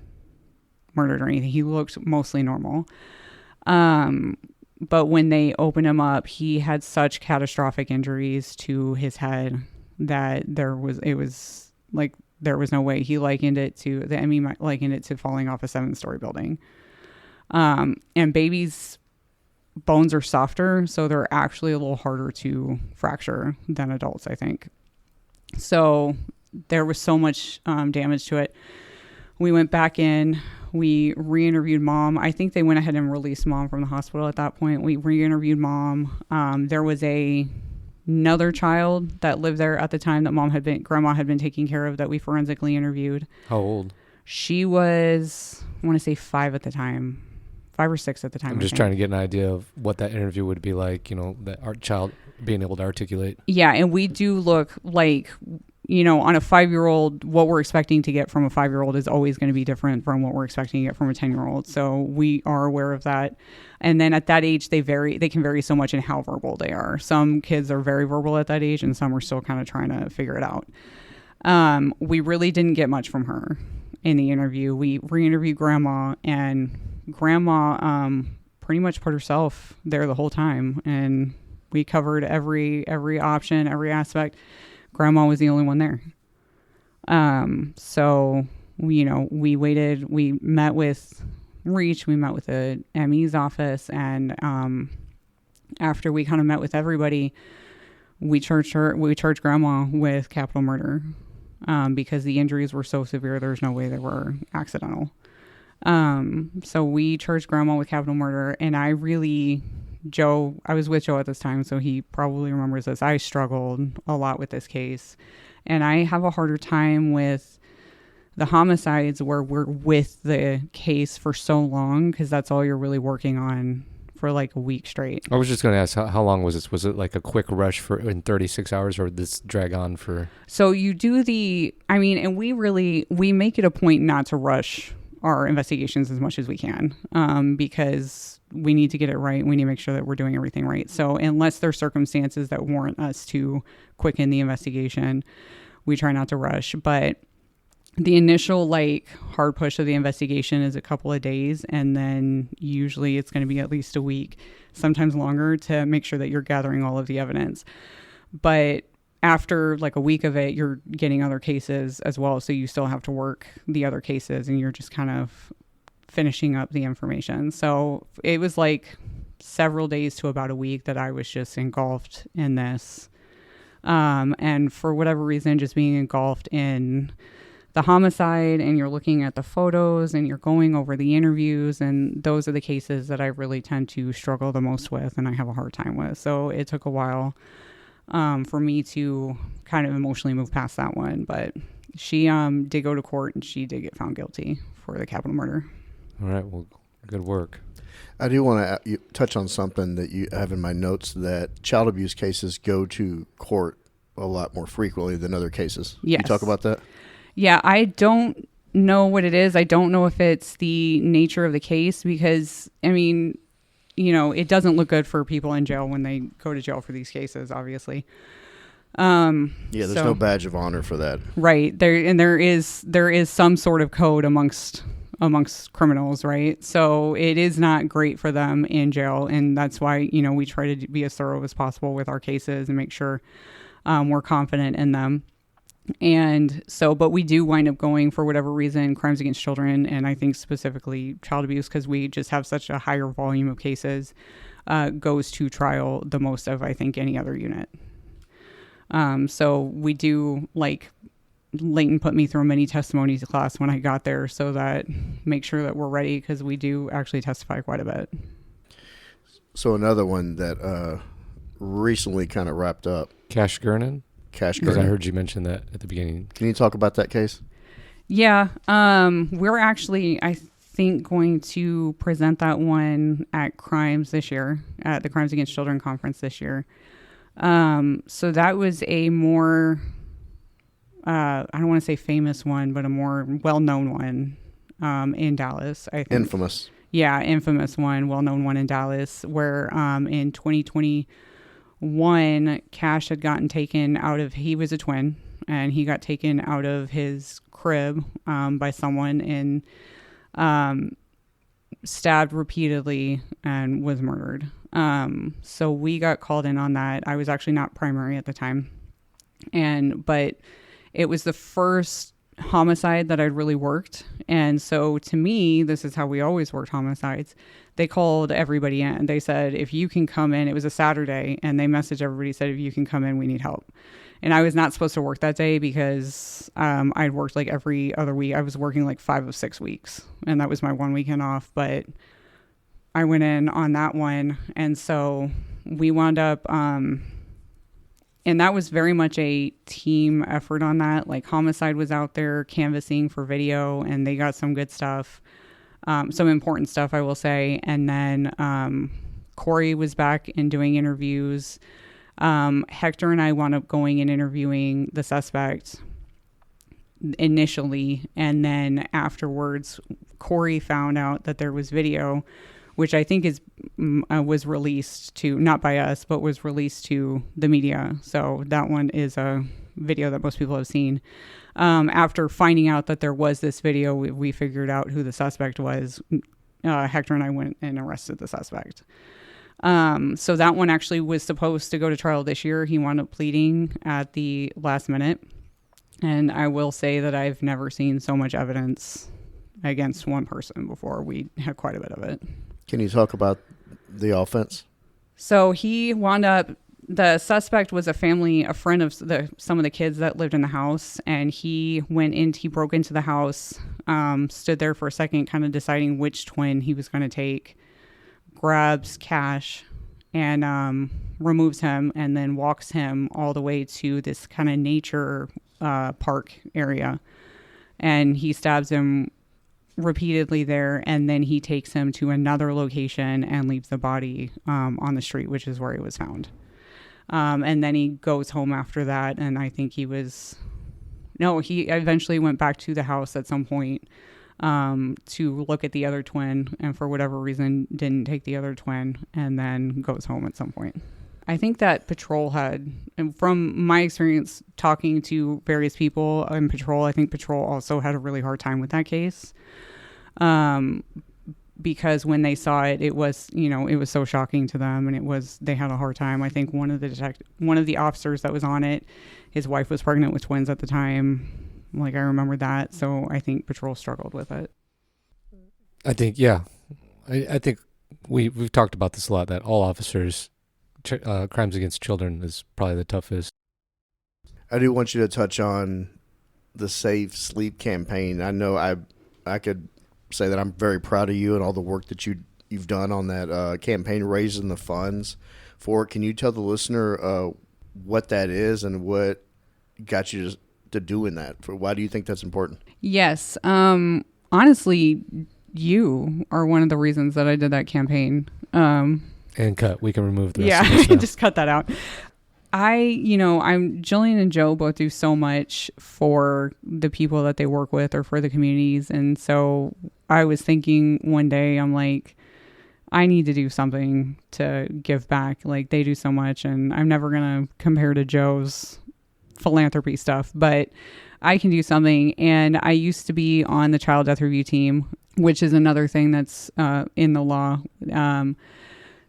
murdered or anything. He looked mostly normal. But when they opened him up, he had such catastrophic injuries to his head that there was no way. The ME likened it to falling off a 7-story building. And babies' bones are softer, so they're actually a little harder to fracture than adults, I think. So there was so much damage to it. We went back in. We re-interviewed mom. I think they went ahead and released mom from the hospital at that point. We re-interviewed mom. There was another child that lived there at the time that grandma had been taking care of, that we forensically interviewed. How old? She was, I want to say 5 at the time, 5 or 6 at the time. I'm just trying to get an idea of what that interview would be like, that our child being able to articulate. Yeah. And we do look like, on a 5-year-old, what we're expecting to get from a 5-year-old is always going to be different from what we're expecting to get from a 10-year-old. So we are aware of that. And then at that age, they can vary so much in how verbal they are. Some kids are very verbal at that age, and some are still kind of trying to figure it out. We really didn't get much from her in the interview. We re-interviewed grandma, and grandma pretty much put herself there the whole time. And we covered every option, every aspect. Grandma was the only one there. So, we waited, we met with Reach, we met with the ME's office, and after we kind of met with everybody, we charged grandma with capital murder because the injuries were so severe, there's no way they were accidental. So we charged grandma with capital murder, and I was with Joe at this time, so he probably remembers this. I struggled a lot with this case, and I have a harder time with the homicides where we're with the case for so long, because that's all you're really working on for like a week straight. I was just going to ask, how long was this? Was it like a quick rush in 36 hours, or did this drag on for? So you do and we make it a point not to rush our investigations as much as we can, because we need to get it right. We need to make sure that we're doing everything right. So unless there's circumstances that warrant us to quicken the investigation, we try not to rush. But the initial hard push of the investigation is a couple of days, and then usually it's going to be at least a week, sometimes longer, to make sure that you're gathering all of the evidence. But after like a week of it, you're getting other cases as well. So you still have to work the other cases and you're just kind of finishing up the information. So it was like several days to about a week that I was just engulfed in this. And for whatever reason, just being engulfed in the homicide, and you're looking at the photos and you're going over the interviews, and those are the cases that I really tend to struggle the most with and I have a hard time with. So it took a while for me to kind of emotionally move past that one. But she did go to court and she did get found guilty for the capital murder. All right. Well, good work. I do want to touch on something that you have in my notes, that child abuse cases go to court a lot more frequently than other cases. Yes. Can you talk about that? Yeah, I don't know what it is. I don't know if it's the nature of the case because, I mean, you know, it doesn't look good for people in jail when they go to jail for these cases, obviously. There's no badge of honor for that. Right. There is some sort of code amongst criminals, right? So it is not great for them in jail. And that's why, you know, we try to be as thorough as possible with our cases and make sure we're confident in them. And so, but we do wind up going, for whatever reason, crimes against children, and I think specifically child abuse, because we just have such a higher volume of cases, goes to trial the most of, I think, any other unit. So we do, like, Leighton put me through a mini testimonies class when I got there, so that make sure that we're ready, because we do actually testify quite a bit. So another one that recently kind of wrapped up. Cash Gurnan? Because I heard you mention that at the beginning. Can you talk about that case? Yeah. We're actually, I think, going to present that one at Crimes this year, at the Crimes Against Children conference this year. So that was a more, I don't want to say famous one, but a more well-known one in Dallas, I think. Infamous. Yeah, infamous one, well-known one in Dallas, where in 2021, Cash had gotten taken out of, he was a twin, and he got taken out of his crib by someone and stabbed repeatedly and was murdered. So we got called in on that. I was actually not primary at the time. But it was the first homicide that I'd really worked. And so to me, this is how we always worked homicides. They called everybody in. They said, if you can come in, it was a Saturday, and they messaged everybody, said, if you can come in, we need help. And I was not supposed to work that day because I'd worked like every other week. I was working like 5 of 6 weeks, and that was my one weekend off. But I went in on that one. And so we wound up, and that was very much a team effort on that. Like Homicide was out there canvassing for video, and they got some good stuff. Some important stuff, I will say. And then Corey was back and doing interviews. Hector and I wound up going and interviewing the suspect initially. And then afterwards, Corey found out that there was video, which I think was released to, not by us, but was released to the media. So that one is a video that most people have seen. After finding out that there was this video, we figured out who the suspect was. Hector and I went and arrested the suspect. So that one actually was supposed to go to trial this year. He wound up pleading at the last minute. And I will say that I've never seen so much evidence against one person before. We had quite a bit of it. Can you talk about the offense? So he wound up, the suspect was a friend of some of the kids that lived in the house, and he broke into the house, stood there for a second, kind of deciding which twin he was going to take, grabs Cash and removes him, and then walks him all the way to this kind of nature park area, and he stabs him repeatedly there, and then he takes him to another location and leaves the body on the street, which is where he was found. And then he goes home after that, and I think he eventually went back to the house at some point to look at the other twin, and for whatever reason didn't take the other twin, and then goes home at some point. I think that patrol had, and from my experience talking to various people in patrol, I think patrol also had a really hard time with that case. because when they saw it, it was, it was so shocking to them, and they had a hard time. I think one of the officers that was on it, his wife was pregnant with twins at the time. Like, I remember that. So I think patrol struggled with it. I think, yeah. I think we've talked about this a lot, that all officers, crimes against children is probably the toughest. I do want you to touch on the Safe Sleep campaign. I know I could say that I'm very proud of you and all the work that you've done on that campaign, raising the funds for it. Can you tell the listener what that is and what got you to doing that? Why do you think that's important? Yes. Honestly, you are one of the reasons that I did that campaign. And cut. We can remove the rest of this now. Just cut that out. Jillian and Joe both do so much for the people that they work with or for the communities. And so I was thinking one day, I'm like, I need to do something to give back. Like, they do so much, and I'm never going to compare to Joe's philanthropy stuff, but I can do something. And I used to be on the child death review team, which is another thing that's in the law.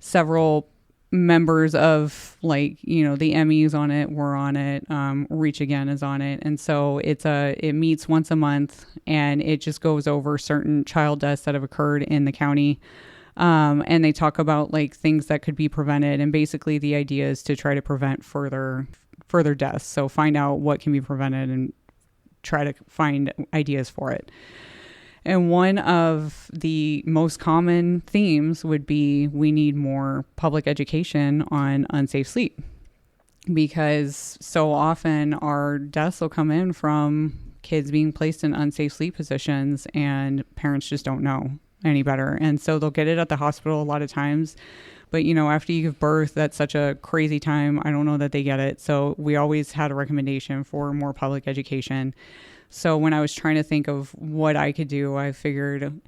Several members of, like, the Emmys on it, were on it, Reach Again is on it. And so it meets once a month, and it just goes over certain child deaths that have occurred in the county. And they talk about, like, things that could be prevented. And basically the idea is to try to prevent further deaths. So find out what can be prevented and try to find ideas for it. And one of the most common themes would be, we need more public education on unsafe sleep, because so often our deaths will come in from kids being placed in unsafe sleep positions, and parents just don't know any better. And so they'll get it at the hospital a lot of times. But, after you give birth, that's such a crazy time. I don't know that they get it. So we always had a recommendation for more public education. So when I was trying to think of what I could do, I figured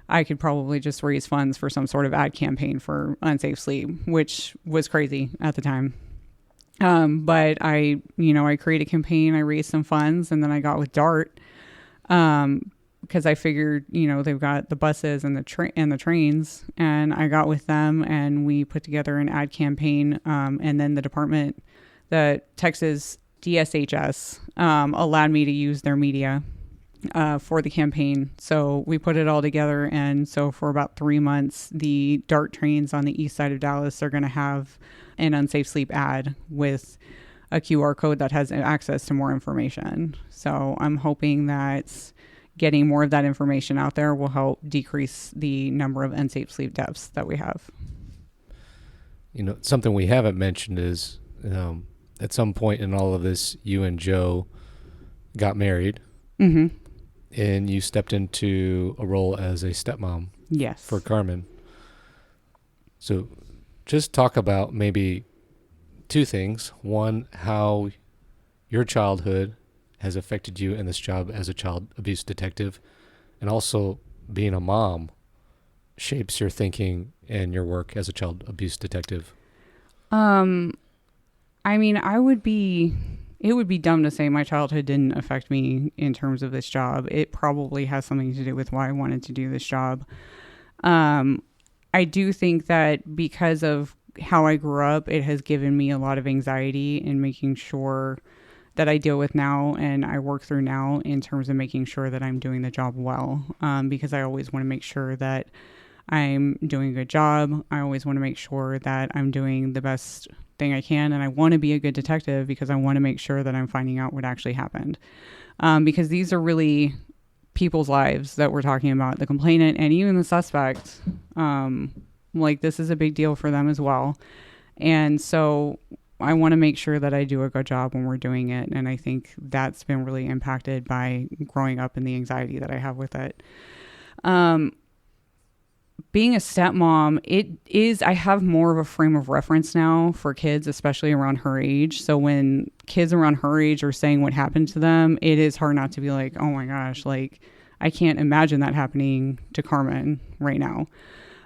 I could probably just raise funds for some sort of ad campaign for unsafe sleep, which was crazy at the time. But I created a campaign, I raised some funds, and then I got with DART, because I figured, they've got the buses and the trains, and I got with them, and we put together an ad campaign. And then the Texas DSHS allowed me to use their media for the campaign. So we put it all together. And so for about 3 months, the DART trains on the east side of Dallas are going to have an unsafe sleep ad with a QR code that has access to more information. So I'm hoping that getting more of that information out there will help decrease the number of unsafe sleep deaths that we have. Something we haven't mentioned is, at some point in all of this, you and Joe got married. Mm-hmm. And you stepped into a role as a stepmom. Yes. For Carmen. So just talk about maybe two things. One, how your childhood has affected you in this job as a child abuse detective, and also being a mom shapes your thinking and your work as a child abuse detective. It would be dumb to say my childhood didn't affect me in terms of this job. It probably has something to do with why I wanted to do this job. I do think that because of how I grew up, it has given me a lot of anxiety in making sure that I deal with now and I work through now in terms of making sure that I'm doing the job well. Because I always want to make sure that I'm doing a good job. I always want to make sure that I'm doing the best thing I can, and I want to be a good detective because I want to make sure that I'm finding out what actually happened. Because these are really people's lives that we're talking about, the complainant and even the suspect. This is a big deal for them as well. And so I want to make sure that I do a good job when we're doing it. And I think that's been really impacted by growing up and the anxiety that I have with it. Being a stepmom, I have more of a frame of reference now for kids, especially around her age. So when kids around her age are saying what happened to them, it is hard not to be like, oh my gosh, like I can't imagine that happening to Carmen right now.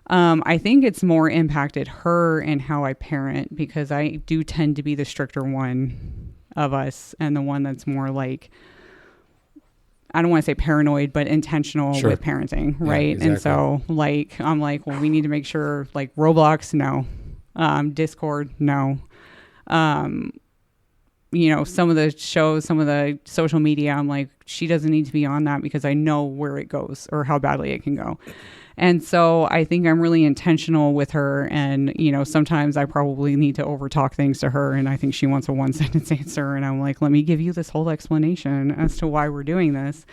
I think it's more impacted her and how I parent, because I do tend to be the stricter one of us and the one that's more like I don't want to say paranoid, but intentional Sure. with parenting, Yeah, right? exactly. And so like, I'm like, well, we need to make sure like Roblox, no. Discord, no. Some of the shows, some of the social media, I'm like, she doesn't need to be on that because I know where it goes or how badly it can go. And so I think I'm really intentional with her. And, sometimes I probably need to overtalk things to her. And I think she wants a one sentence answer. And I'm like, let me give you this whole explanation as to why we're doing this.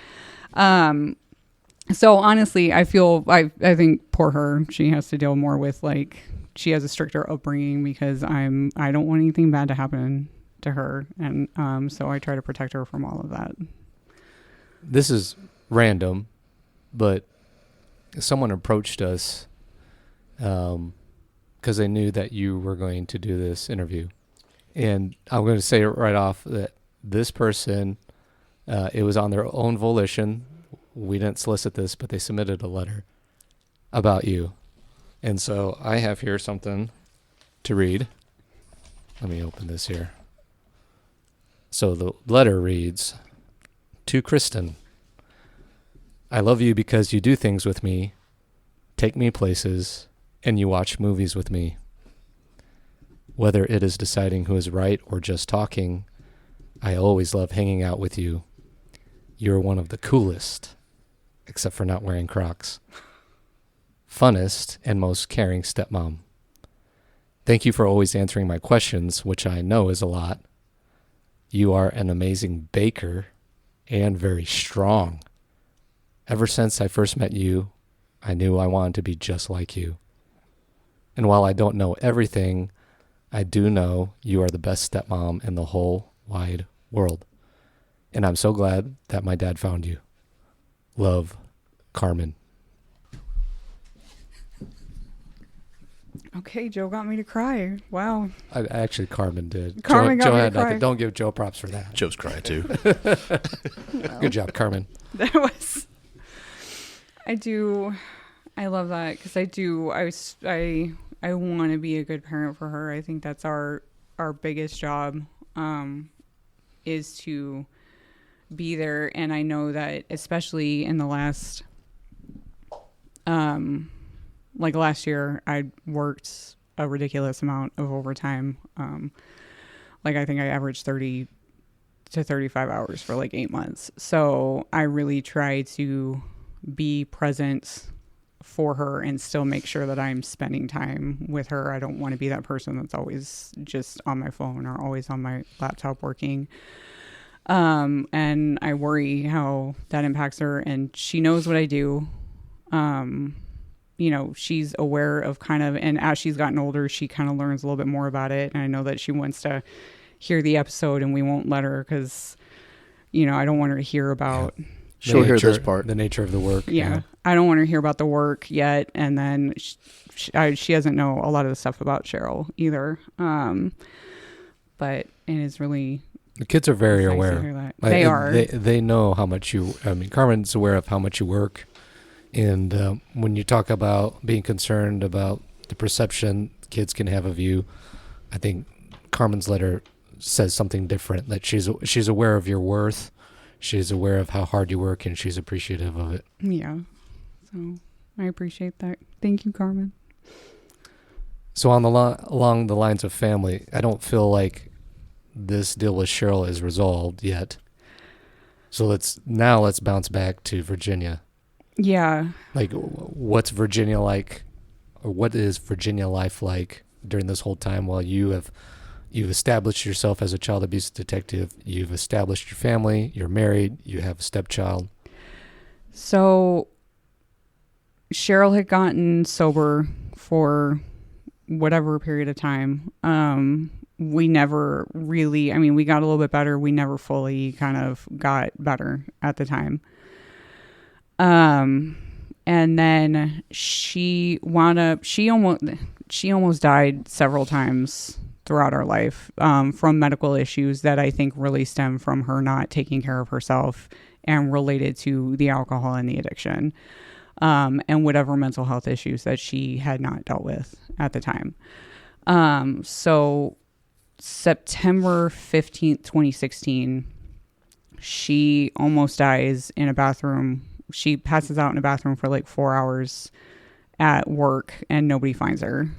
So honestly, I think poor her, she has to deal more with like, she has a stricter upbringing because I don't want anything bad to happen to her. And so I try to protect her from all of that. This is random, but someone approached us because they knew that you were going to do this interview. And I'm going to say it right off that this person, it was on their own volition. We didn't solicit this, but they submitted a letter about you. And so I have here something to read. Let me open this here. So the letter reads, "To Kristen, I love you because you do things with me, take me places, and you watch movies with me. Whether it is deciding who is right or just talking, I always love hanging out with you. You're one of the coolest, except for not wearing Crocs, funnest, and most caring stepmom. Thank you for always answering my questions, which I know is a lot. You are an amazing baker and very strong. Ever since I first met you, I knew I wanted to be just like you. And while I don't know everything, I do know you are the best stepmom in the whole wide world. And I'm so glad that my dad found you. Love, Carmen." Okay, Joe got me to cry. Wow. Actually, Carmen did. Carmen got Joe me to had nothing. cry. Don't give Joe props for that. Joe's crying too. Good job, Carmen. That was, I love that because I want to be a good parent for her. I think that's our biggest job, is to be there. And I know that especially in the last, like last year, I worked a ridiculous amount of overtime. Like I think I averaged 30 to 35 hours for like 8 months. So I really try to be present for her and still make sure that I'm spending time with her. I don't want to be that person that's always just on my phone or always on my laptop working. And I worry how that impacts her, and she knows what I do. She's aware of and as she's gotten older, she kind of learns a little bit more about it. And I know that she wants to hear the episode, and we won't let her because, I don't want her to hear about. Yeah. She'll hear this part. The nature of the work. Yeah. I don't want her to hear about the work yet. And then she doesn't know a lot of the stuff about Cheryl either. But it is really. The kids are very nice to aware. hear that. Like, they are. They know how much Carmen's aware of how much you work. And when you talk about being concerned about the perception kids can have of you, I think Carmen's letter says something different, that she's aware of your worth. She's aware of how hard you work, and she's appreciative of it. Yeah. So I appreciate that. Thank you, Carmen. So along the lines of family, I don't feel like this deal with Cheryl is resolved yet. So let's bounce back to Virginia. Yeah. Like, what's Virginia like, or what is Virginia life like during this whole time while you've established yourself as a child abuse detective, you've established your family, you're married, you have a stepchild? So Cheryl had gotten sober for whatever period of time. We never really, we got a little bit better. We never fully kind of got better at the time. And then she almost died several times throughout our life, from medical issues that I think really stem from her not taking care of herself and related to the alcohol and the addiction, and whatever mental health issues that she had not dealt with at the time. So September 15th, 2016, She almost dies in a bathroom. She passes out in a bathroom for like 4 hours at work, and nobody finds her.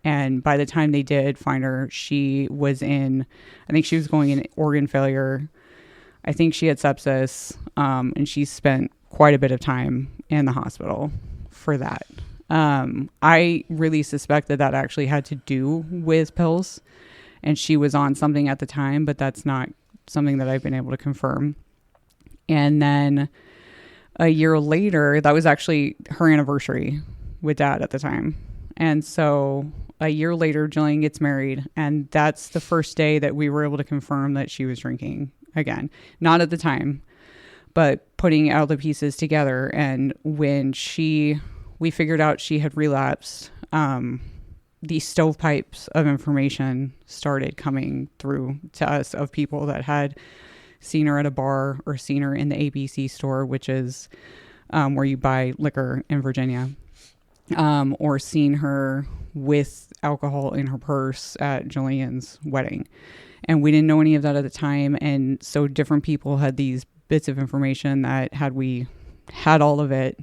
And by the time they did find her, she was I think she was going in organ failure. I think she had sepsis, and she spent quite a bit of time in the hospital for that. I really suspect that actually had to do with pills, and she was on something at the time, but that's not something that I've been able to confirm. And then a year later, that was actually her anniversary with Dad at the time. And so a year later, Jillian gets married, and that's the first day that we were able to confirm that she was drinking again. Not at the time, but putting all the pieces together. And when we figured out she had relapsed, these stovepipes of information started coming through to us of people that had seen her at a bar or seen her in the ABC store, which is where you buy liquor in Virginia, or seen her with alcohol in her purse at Jillian's wedding. And we didn't know any of that at the time. And so different people had these bits of information that had we had all of it,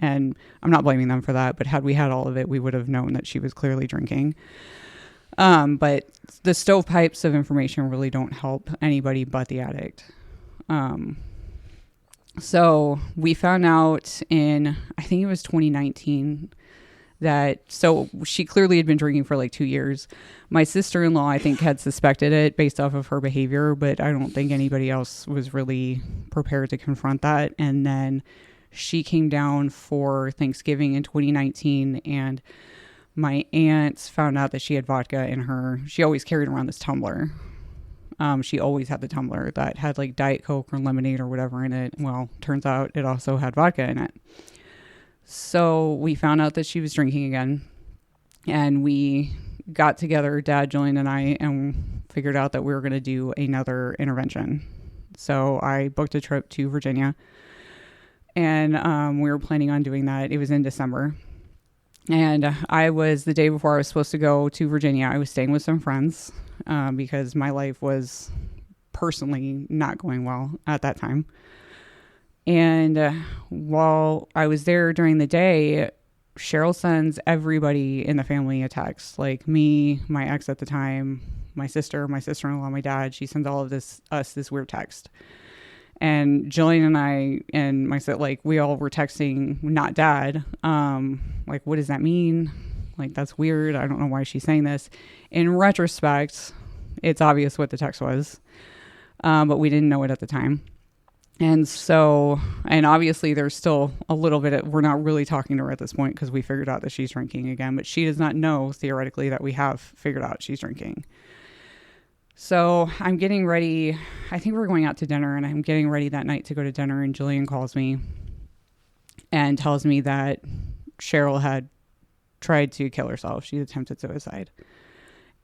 and I'm not blaming them for that, but had we had all of it, we would have known that she was clearly drinking. But the stovepipes of information really don't help anybody but the addict. So we found out in, I think it was 2019, so she clearly had been drinking for like 2 years. My sister-in-law, I think, had suspected it based off of her behavior, but I don't think anybody else was really prepared to confront that. And then she came down for Thanksgiving in 2019, and my aunts found out that she had vodka in her. She always carried around this tumbler. She always had the tumbler that had like Diet Coke or lemonade or whatever in it. Well, turns out it also had vodka in it. So we found out that she was drinking again, and we got together, Dad, Jillian, and I, and figured out that we were going to do another intervention. So I booked a trip to Virginia, and we were planning on doing that. It was in December. And the day before I was supposed to go to Virginia, I was staying with some friends because my life was personally not going well at that time. And while I was there during the day, Cheryl sends everybody in the family a text, like me, my ex at the time, my sister, my sister-in-law, my dad. She sends all of us this weird text. And Jillian and I and myself, like, we all were texting, not Dad. Like, what does that mean? Like, that's weird. I don't know why she's saying this. In retrospect, it's obvious what the text was, but we didn't know it at the time. And so, and obviously there's still a little bit we're not really talking to her at this point because we figured out that she's drinking again, but she does not know theoretically that we have figured out she's drinking. So I'm getting ready. I think we're going out to dinner, and I'm getting ready that night to go to dinner, and Jillian calls me and tells me that Cheryl had tried to kill herself. She attempted suicide.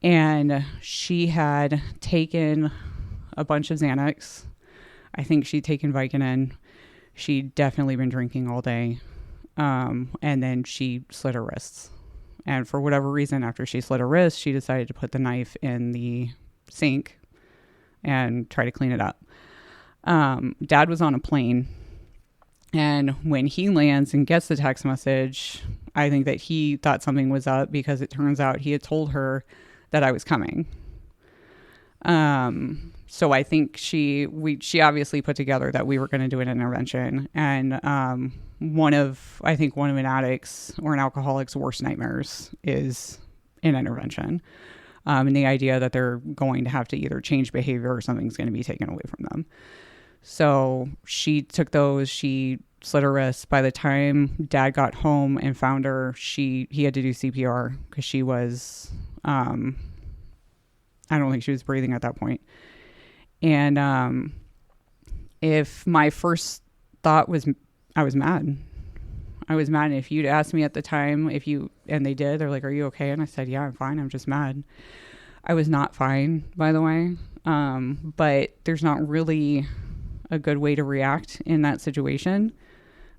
And she had taken a bunch of Xanax. I think she'd taken Vicodin. She'd definitely been drinking all day. And then she slit her wrists. And for whatever reason, after she slit her wrists, she decided to put the knife in the sink and try to clean it up. Dad was on a plane, and when he lands and gets the text message, I think that he thought something was up because it turns out he had told her that I was coming. So I think she obviously put together that we were going to do an intervention, and one of an addict's or an alcoholic's worst nightmares is an intervention. And the idea that they're going to have to either change behavior or something's going to be taken away from them. So she took those, she slit her wrists. By the time Dad got home and found her, he had to do CPR because she was, I don't think she was breathing at that point. And if my first thought was, I was mad. I was mad. And if you'd asked me at the time, and they did, they're like, "Are you okay?" And I said, "Yeah, I'm fine. I'm just mad." I was not fine, by the way. But there's not really a good way to react in that situation.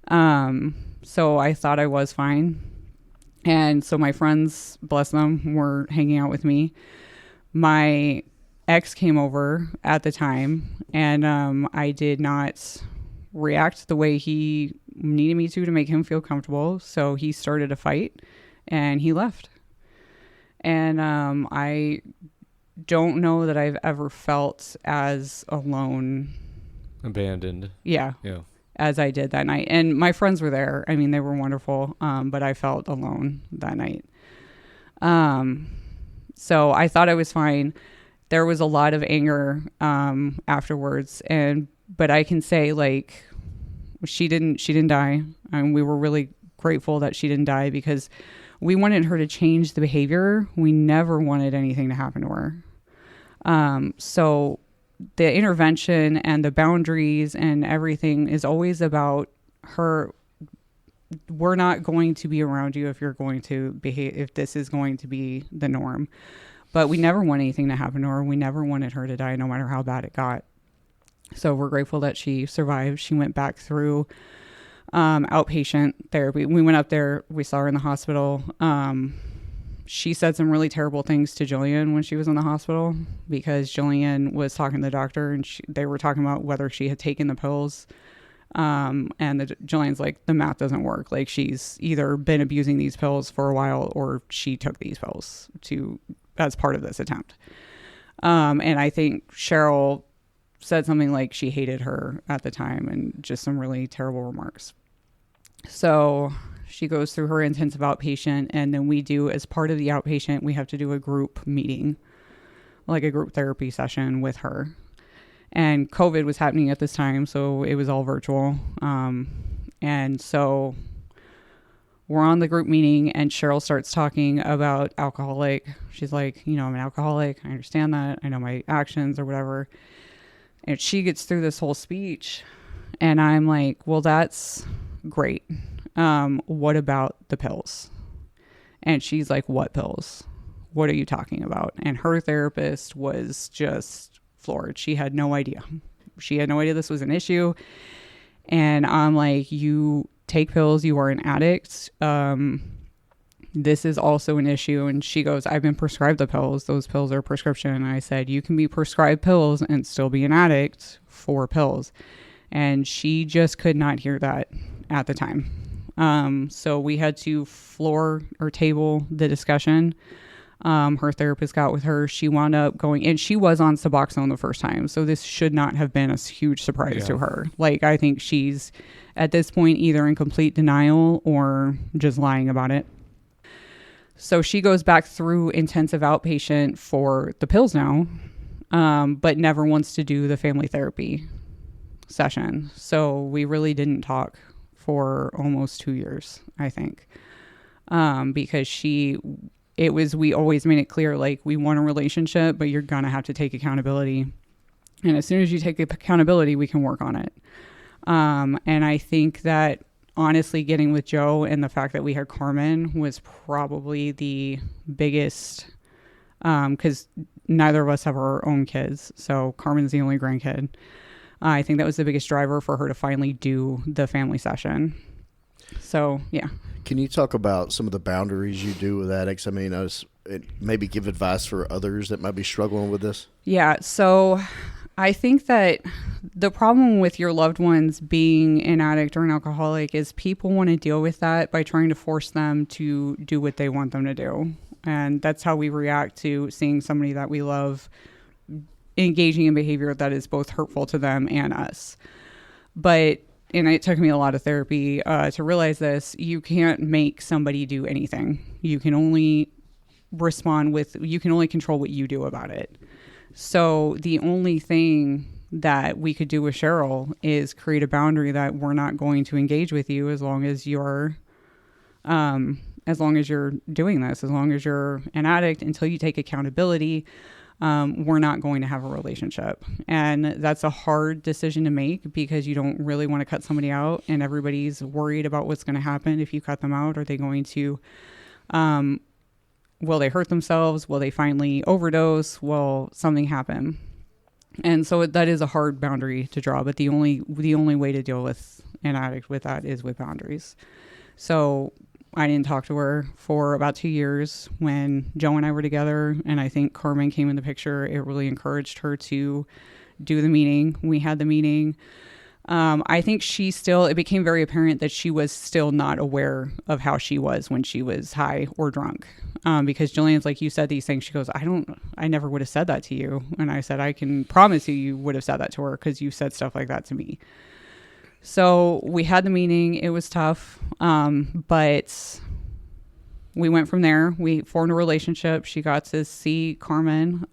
So I thought I was fine. And so my friends, bless them, were hanging out with me. My ex came over at the time, And I did not react the way he needed me to make him feel comfortable. So he started a fight and he left. And I don't know that I've ever felt as alone. Abandoned. Yeah. As I did that night. And my friends were there. I mean, they were wonderful. But I felt alone that night. So I thought I was fine. There was a lot of anger afterwards, but I can say, like, she didn't die, and we were really grateful that she didn't die because we wanted her to change the behavior. We never wanted anything to happen to her. So the intervention and the boundaries and everything is always about her. We're not going to be around you if you're going to behave, if this is going to be the norm. But we never want anything to happen to her. We never wanted her to die, no matter how bad it got. So we're grateful that she survived. She went back through outpatient therapy. We went up there. We saw her in the hospital. She said some really terrible things to Jillian when she was in the hospital because Jillian was talking to the doctor and they were talking about whether she had taken the pills. And Jillian's like, the math doesn't work. Like, she's either been abusing these pills for a while or she took these pills as part of this attempt. And I think Cheryl said something like she hated her at the time and just some really terrible remarks. So she goes through her intensive outpatient, and then we do, as part of the outpatient, we have to do a group meeting, like a group therapy session with her. And COVID was happening at this time, so it was all virtual. And so we're on the group meeting, and Cheryl starts talking about alcoholic. She's like, I'm an alcoholic. I understand that. I know my actions or whatever. And she gets through this whole speech, and I'm like, well, that's great. What about the pills? And she's like, what pills? What are you talking about? And her therapist was just floored. She had no idea. She had no idea this was an issue. And I'm like, you take pills, you are an addict. This is also an issue. And she goes, I've been prescribed the pills. Those pills are prescription. And I said, you can be prescribed pills and still be an addict for pills. And she just could not hear that at the time. So we had to floor or table the discussion. Her therapist got with her. She wound up going, and she was on Suboxone the first time. So this should not have been a huge surprise to her. Like, I think she's at this point either in complete denial or just lying about it. So she goes back through intensive outpatient for the pills now, but never wants to do the family therapy session. So we really didn't talk for almost 2 years, I think, because we always made it clear, like, we want a relationship, but you're going to have to take accountability. And as soon as you take accountability, we can work on it. And I think that honestly, getting with Joe and the fact that we had Carmen was probably the biggest, because neither of us have our own kids. So Carmen's the only grandkid. I think that was the biggest driver for her to finally do the family session. So, yeah. Can you talk about some of the boundaries you do with addicts? I mean, maybe give advice for others that might be struggling with this? Yeah. So I think that the problem with your loved ones being an addict or an alcoholic is people want to deal with that by trying to force them to do what they want them to do. And that's how we react to seeing somebody that we love engaging in behavior that is both hurtful to them and us. And it took me a lot of therapy to realize this. You can't make somebody do anything. You can only you can only control what you do about it. So the only thing that we could do with Cheryl is create a boundary that we're not going to engage with you as long as you're doing this, as long as you're an addict, until you take accountability. We're not going to have a relationship. And that's a hard decision to make because you don't really want to cut somebody out, and everybody's worried about what's going to happen if you cut them out. Are they going to, will they hurt themselves? Will they finally overdose? Will something happen? And so that is a hard boundary to draw, but the only way to deal with an addict with that is with boundaries. So I didn't talk to her for about 2 years when Joe and I were together. And I think Carmen came in the picture. It really encouraged her to do the meeting. We had the meeting. I think it became very apparent that she was still not aware of how she was when she was high or drunk. Because Jillian's like, you said these things. She goes, I never would have said that to you. And I said, I can promise you would have said that to her because you said stuff like that to me. So we had the meeting. It was tough. But we went from there. We formed a relationship. She got to see Carmen.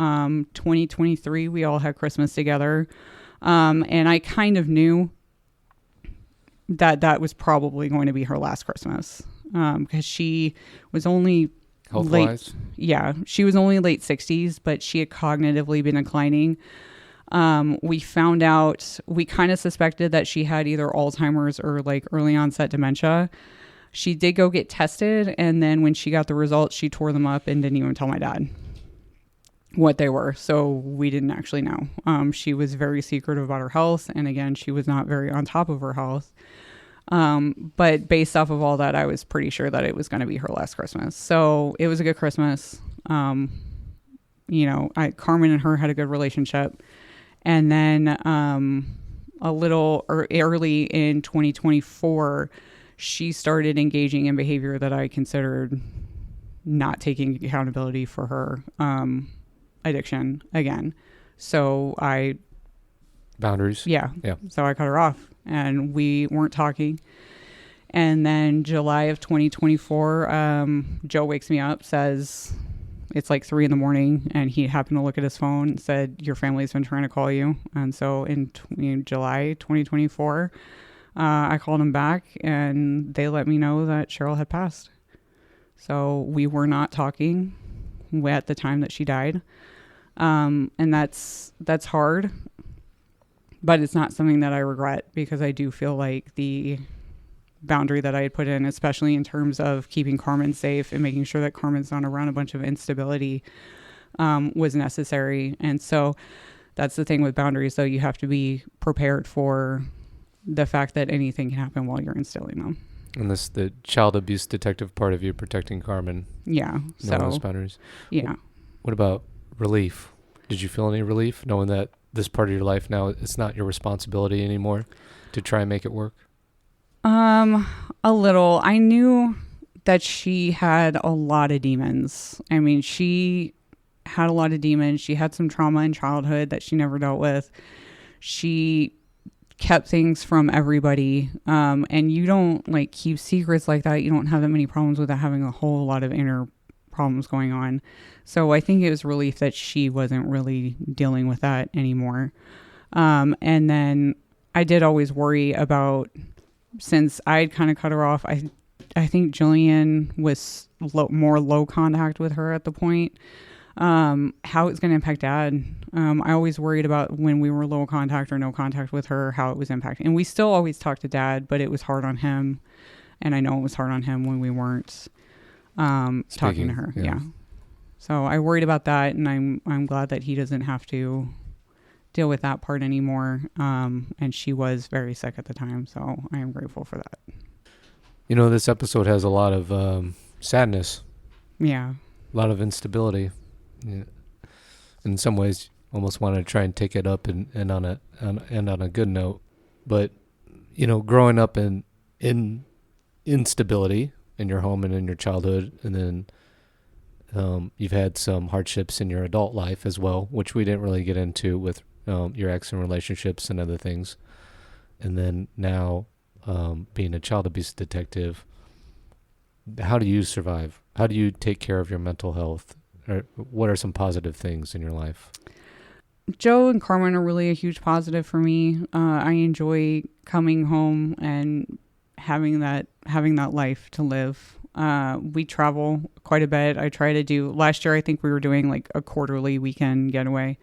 2023, we all had Christmas together. And I kind of knew that was probably going to be her last Christmas. Because she was only Health-wise? She was only late 60s, but she had cognitively been declining. We found out, we kind of suspected that she had either Alzheimer's or like early onset dementia. She did go get tested, and then when she got the results, she tore them up and didn't even tell my dad what they were. So we didn't actually know. She was very secretive about her health, and again, she was not very on top of her health. But based off of all that, I was pretty sure that it was going to be her last Christmas. So it was a good Christmas. Carmen and her had a good relationship. And then a little early in 2024, she started engaging in behavior that I considered not taking accountability for her addiction again. So Boundaries. Yeah. So I cut her off and we weren't talking. And then July of 2024, Joe wakes me up, says it's like 3 a.m, and he happened to look at his phone and said, your family's been trying to call you. And so in July 2024, I called him back and they let me know that Cheryl had passed. So we were not talking at the time that she died. And that's hard, but it's not something that I regret because I do feel like the boundary that I had put in, especially in terms of keeping Carmen safe and making sure that Carmen's not around a bunch of instability, was necessary. And so that's the thing with boundaries, though. You have to be prepared for the fact that anything can happen while you're instilling them. And the child abuse detective part of you protecting Carmen. Yeah. Knowing those boundaries. Yeah. What about relief? Did you feel any relief knowing that this part of your life now, it's not your responsibility anymore to try and make it work? A little. I knew that she had a lot of demons. I mean, she had a lot of demons. She had some trauma in childhood that she never dealt with. She kept things from everybody. And you don't like keep secrets like that. You don't have that many problems without having a whole lot of inner problems going on. So I think it was relief that she wasn't really dealing with that anymore. And then I did always worry about, since I had kind of cut her off, I think Jillian was more low contact with her at the point. How it's going to impact Dad. I always worried about when we were low contact or no contact with her, how it was impacting. And we still always talk to Dad, but it was hard on him. And I know it was hard on him when we weren't talking to her. Yeah. So I worried about that, and I'm glad that he doesn't have to deal with that part anymore. And she was very sick at the time, so I am grateful for that. You know, this episode has a lot of sadness. Yeah. A lot of instability. Yeah. In some ways, almost want to try and take it up and on a good note. But, you know, growing up in instability in your home and in your childhood, and then you've had some hardships in your adult life as well, which we didn't really get into with your ex and relationships and other things. And then now being a child abuse detective, how do you survive? How do you take care of your mental health? Or what are some positive things in your life? Joe and Carmen are really a huge positive for me. I enjoy coming home and having that life to live. We travel quite a bit. I try to do, last year I think we were doing like a quarterly weekend getaway.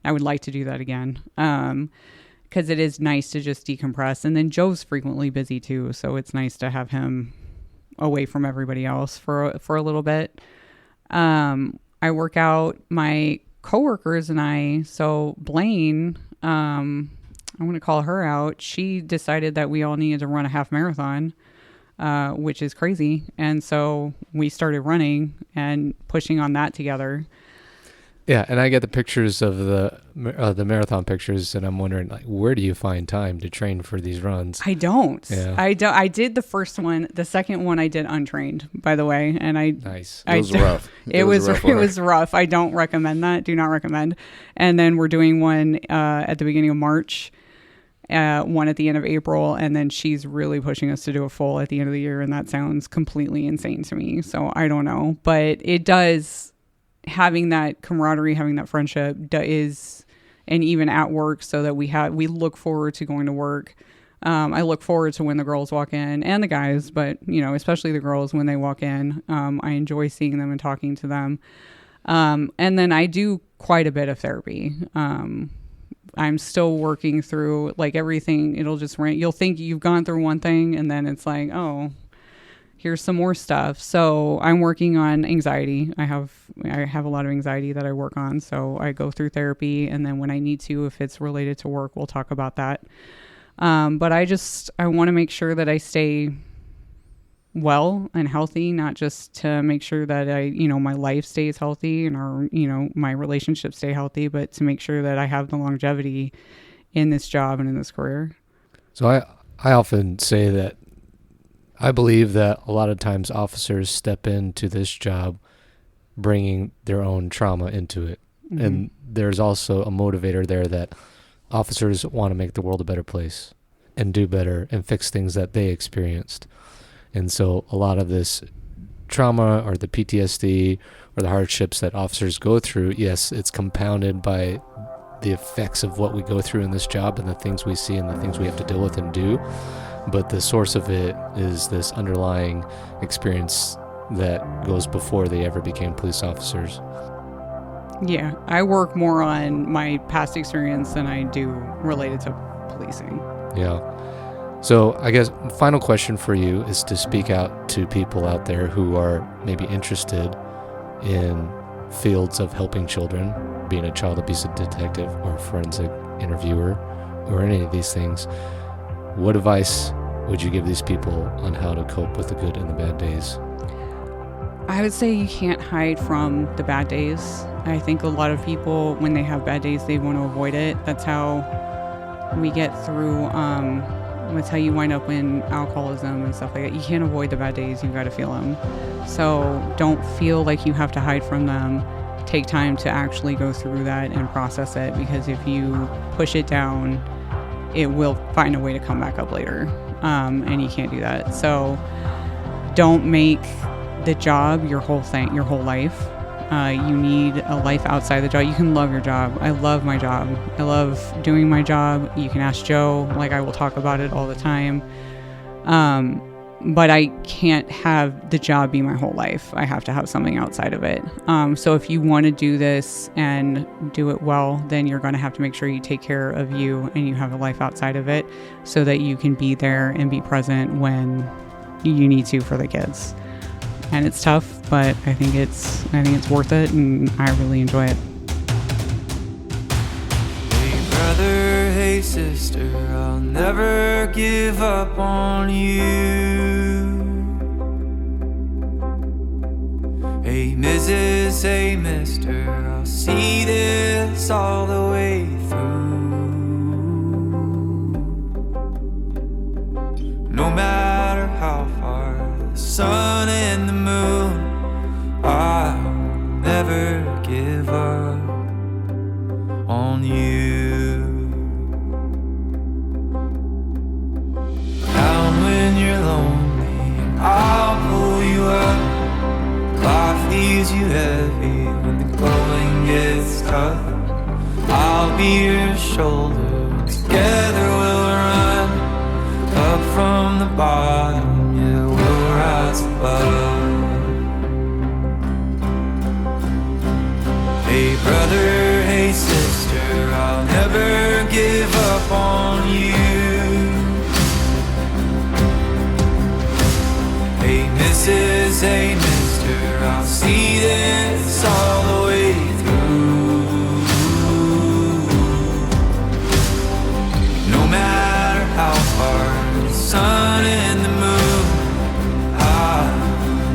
I would like to do that again. Because it is nice to just decompress. And then Joe's frequently busy too, so it's nice to have him away from everybody else for a little bit. I work out. My coworkers and I, so Blaine, I'm going to call her out. She decided that we all needed to run a half marathon, which is crazy. And so we started running and pushing on that together. Yeah, and I get the pictures of the marathon pictures, and I'm wondering, like, where do you find time to train for these runs? I don't. Yeah. I did the first one. The second one I did untrained, by the way, and Nice. It was rough. It was rough. I don't recommend that. Do not recommend. And then we're doing one at the beginning of March, one at the end of April, and then she's really pushing us to do a full at the end of the year, and that sounds completely insane to me. So I don't know, but it does. Having that camaraderie, having that friendship is, and even at work, so that we look forward to going to work. I look forward to when the girls walk in, and the guys, but especially the girls when they walk in. I enjoy seeing them and talking to them. And then I do quite a bit of therapy. I'm still working through like everything. It'll just you'll think you've gone through one thing, and then it's like, oh, here's some more stuff. So I'm working on anxiety. I have a lot of anxiety that I work on. So I go through therapy, and then when I need to, if it's related to work, we'll talk about that. But I want to make sure that I stay well and healthy, not just to make sure that my life stays healthy and my relationships stay healthy, but to make sure that I have the longevity in this job and in this career. So I often say that I believe that a lot of times officers step into this job bringing their own trauma into it. Mm-hmm. And there's also a motivator there that officers want to make the world a better place and do better and fix things that they experienced. And so a lot of this trauma or the PTSD or the hardships that officers go through, yes, it's compounded by the effects of what we go through in this job and the things we see and the things we have to deal with and do. But the source of it is this underlying experience that goes before they ever became police officers. Yeah, I work more on my past experience than I do related to policing. Yeah. So I guess final question for you is to speak out to people out there who are maybe interested in fields of helping children, being a child abuse detective or forensic interviewer or any of these things. What advice would you give these people on how to cope with the good and the bad days? I would say you can't hide from the bad days. I think a lot of people, when they have bad days, they want to avoid it. That's how we get through, that's how you wind up in alcoholism and stuff like that. You can't avoid the bad days, you've got to feel them. So don't feel like you have to hide from them. Take time to actually go through that and process it, because if you push it down, it will find a way to come back up later, and you can't do that. So don't make the job your whole thing, your whole life. You need a life outside the job. You can love your job. I love my job. I love doing my job. You can ask Joe, like I will talk about it all the time. But I can't have the job be my whole life. I have to have something outside of it. So if you want to do this and do it well, then you're going to have to make sure you take care of you and you have a life outside of it so that you can be there and be present when you need to for the kids. And it's tough, but I think it's worth it, and I really enjoy it. Hey brother, hey sister, I'll never give up on you. Hey Mrs., hey mister, I'll see this all the way through. No matter how far the sun and the moon, I'll never give up on you. Down when you're lonely, I'll pull you up. Life leaves you heavy when the going gets tough. I'll be your shoulder, together we'll run up from the bottom, yeah, we'll rise above. Hey brother, hey sister, I'll never give up on you. Hey Mrs., hey mister, I'll see this all the way through. No matter how far the sun and the moon, I'll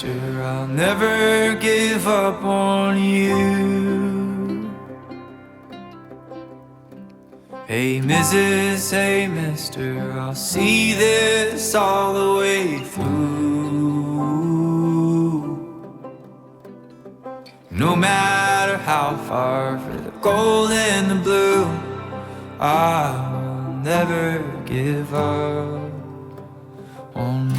mister, I'll never give up on you. Hey Mrs., hey mister, I'll see this all the way through. No matter how far, for the gold and the blue, I'll never give up on you.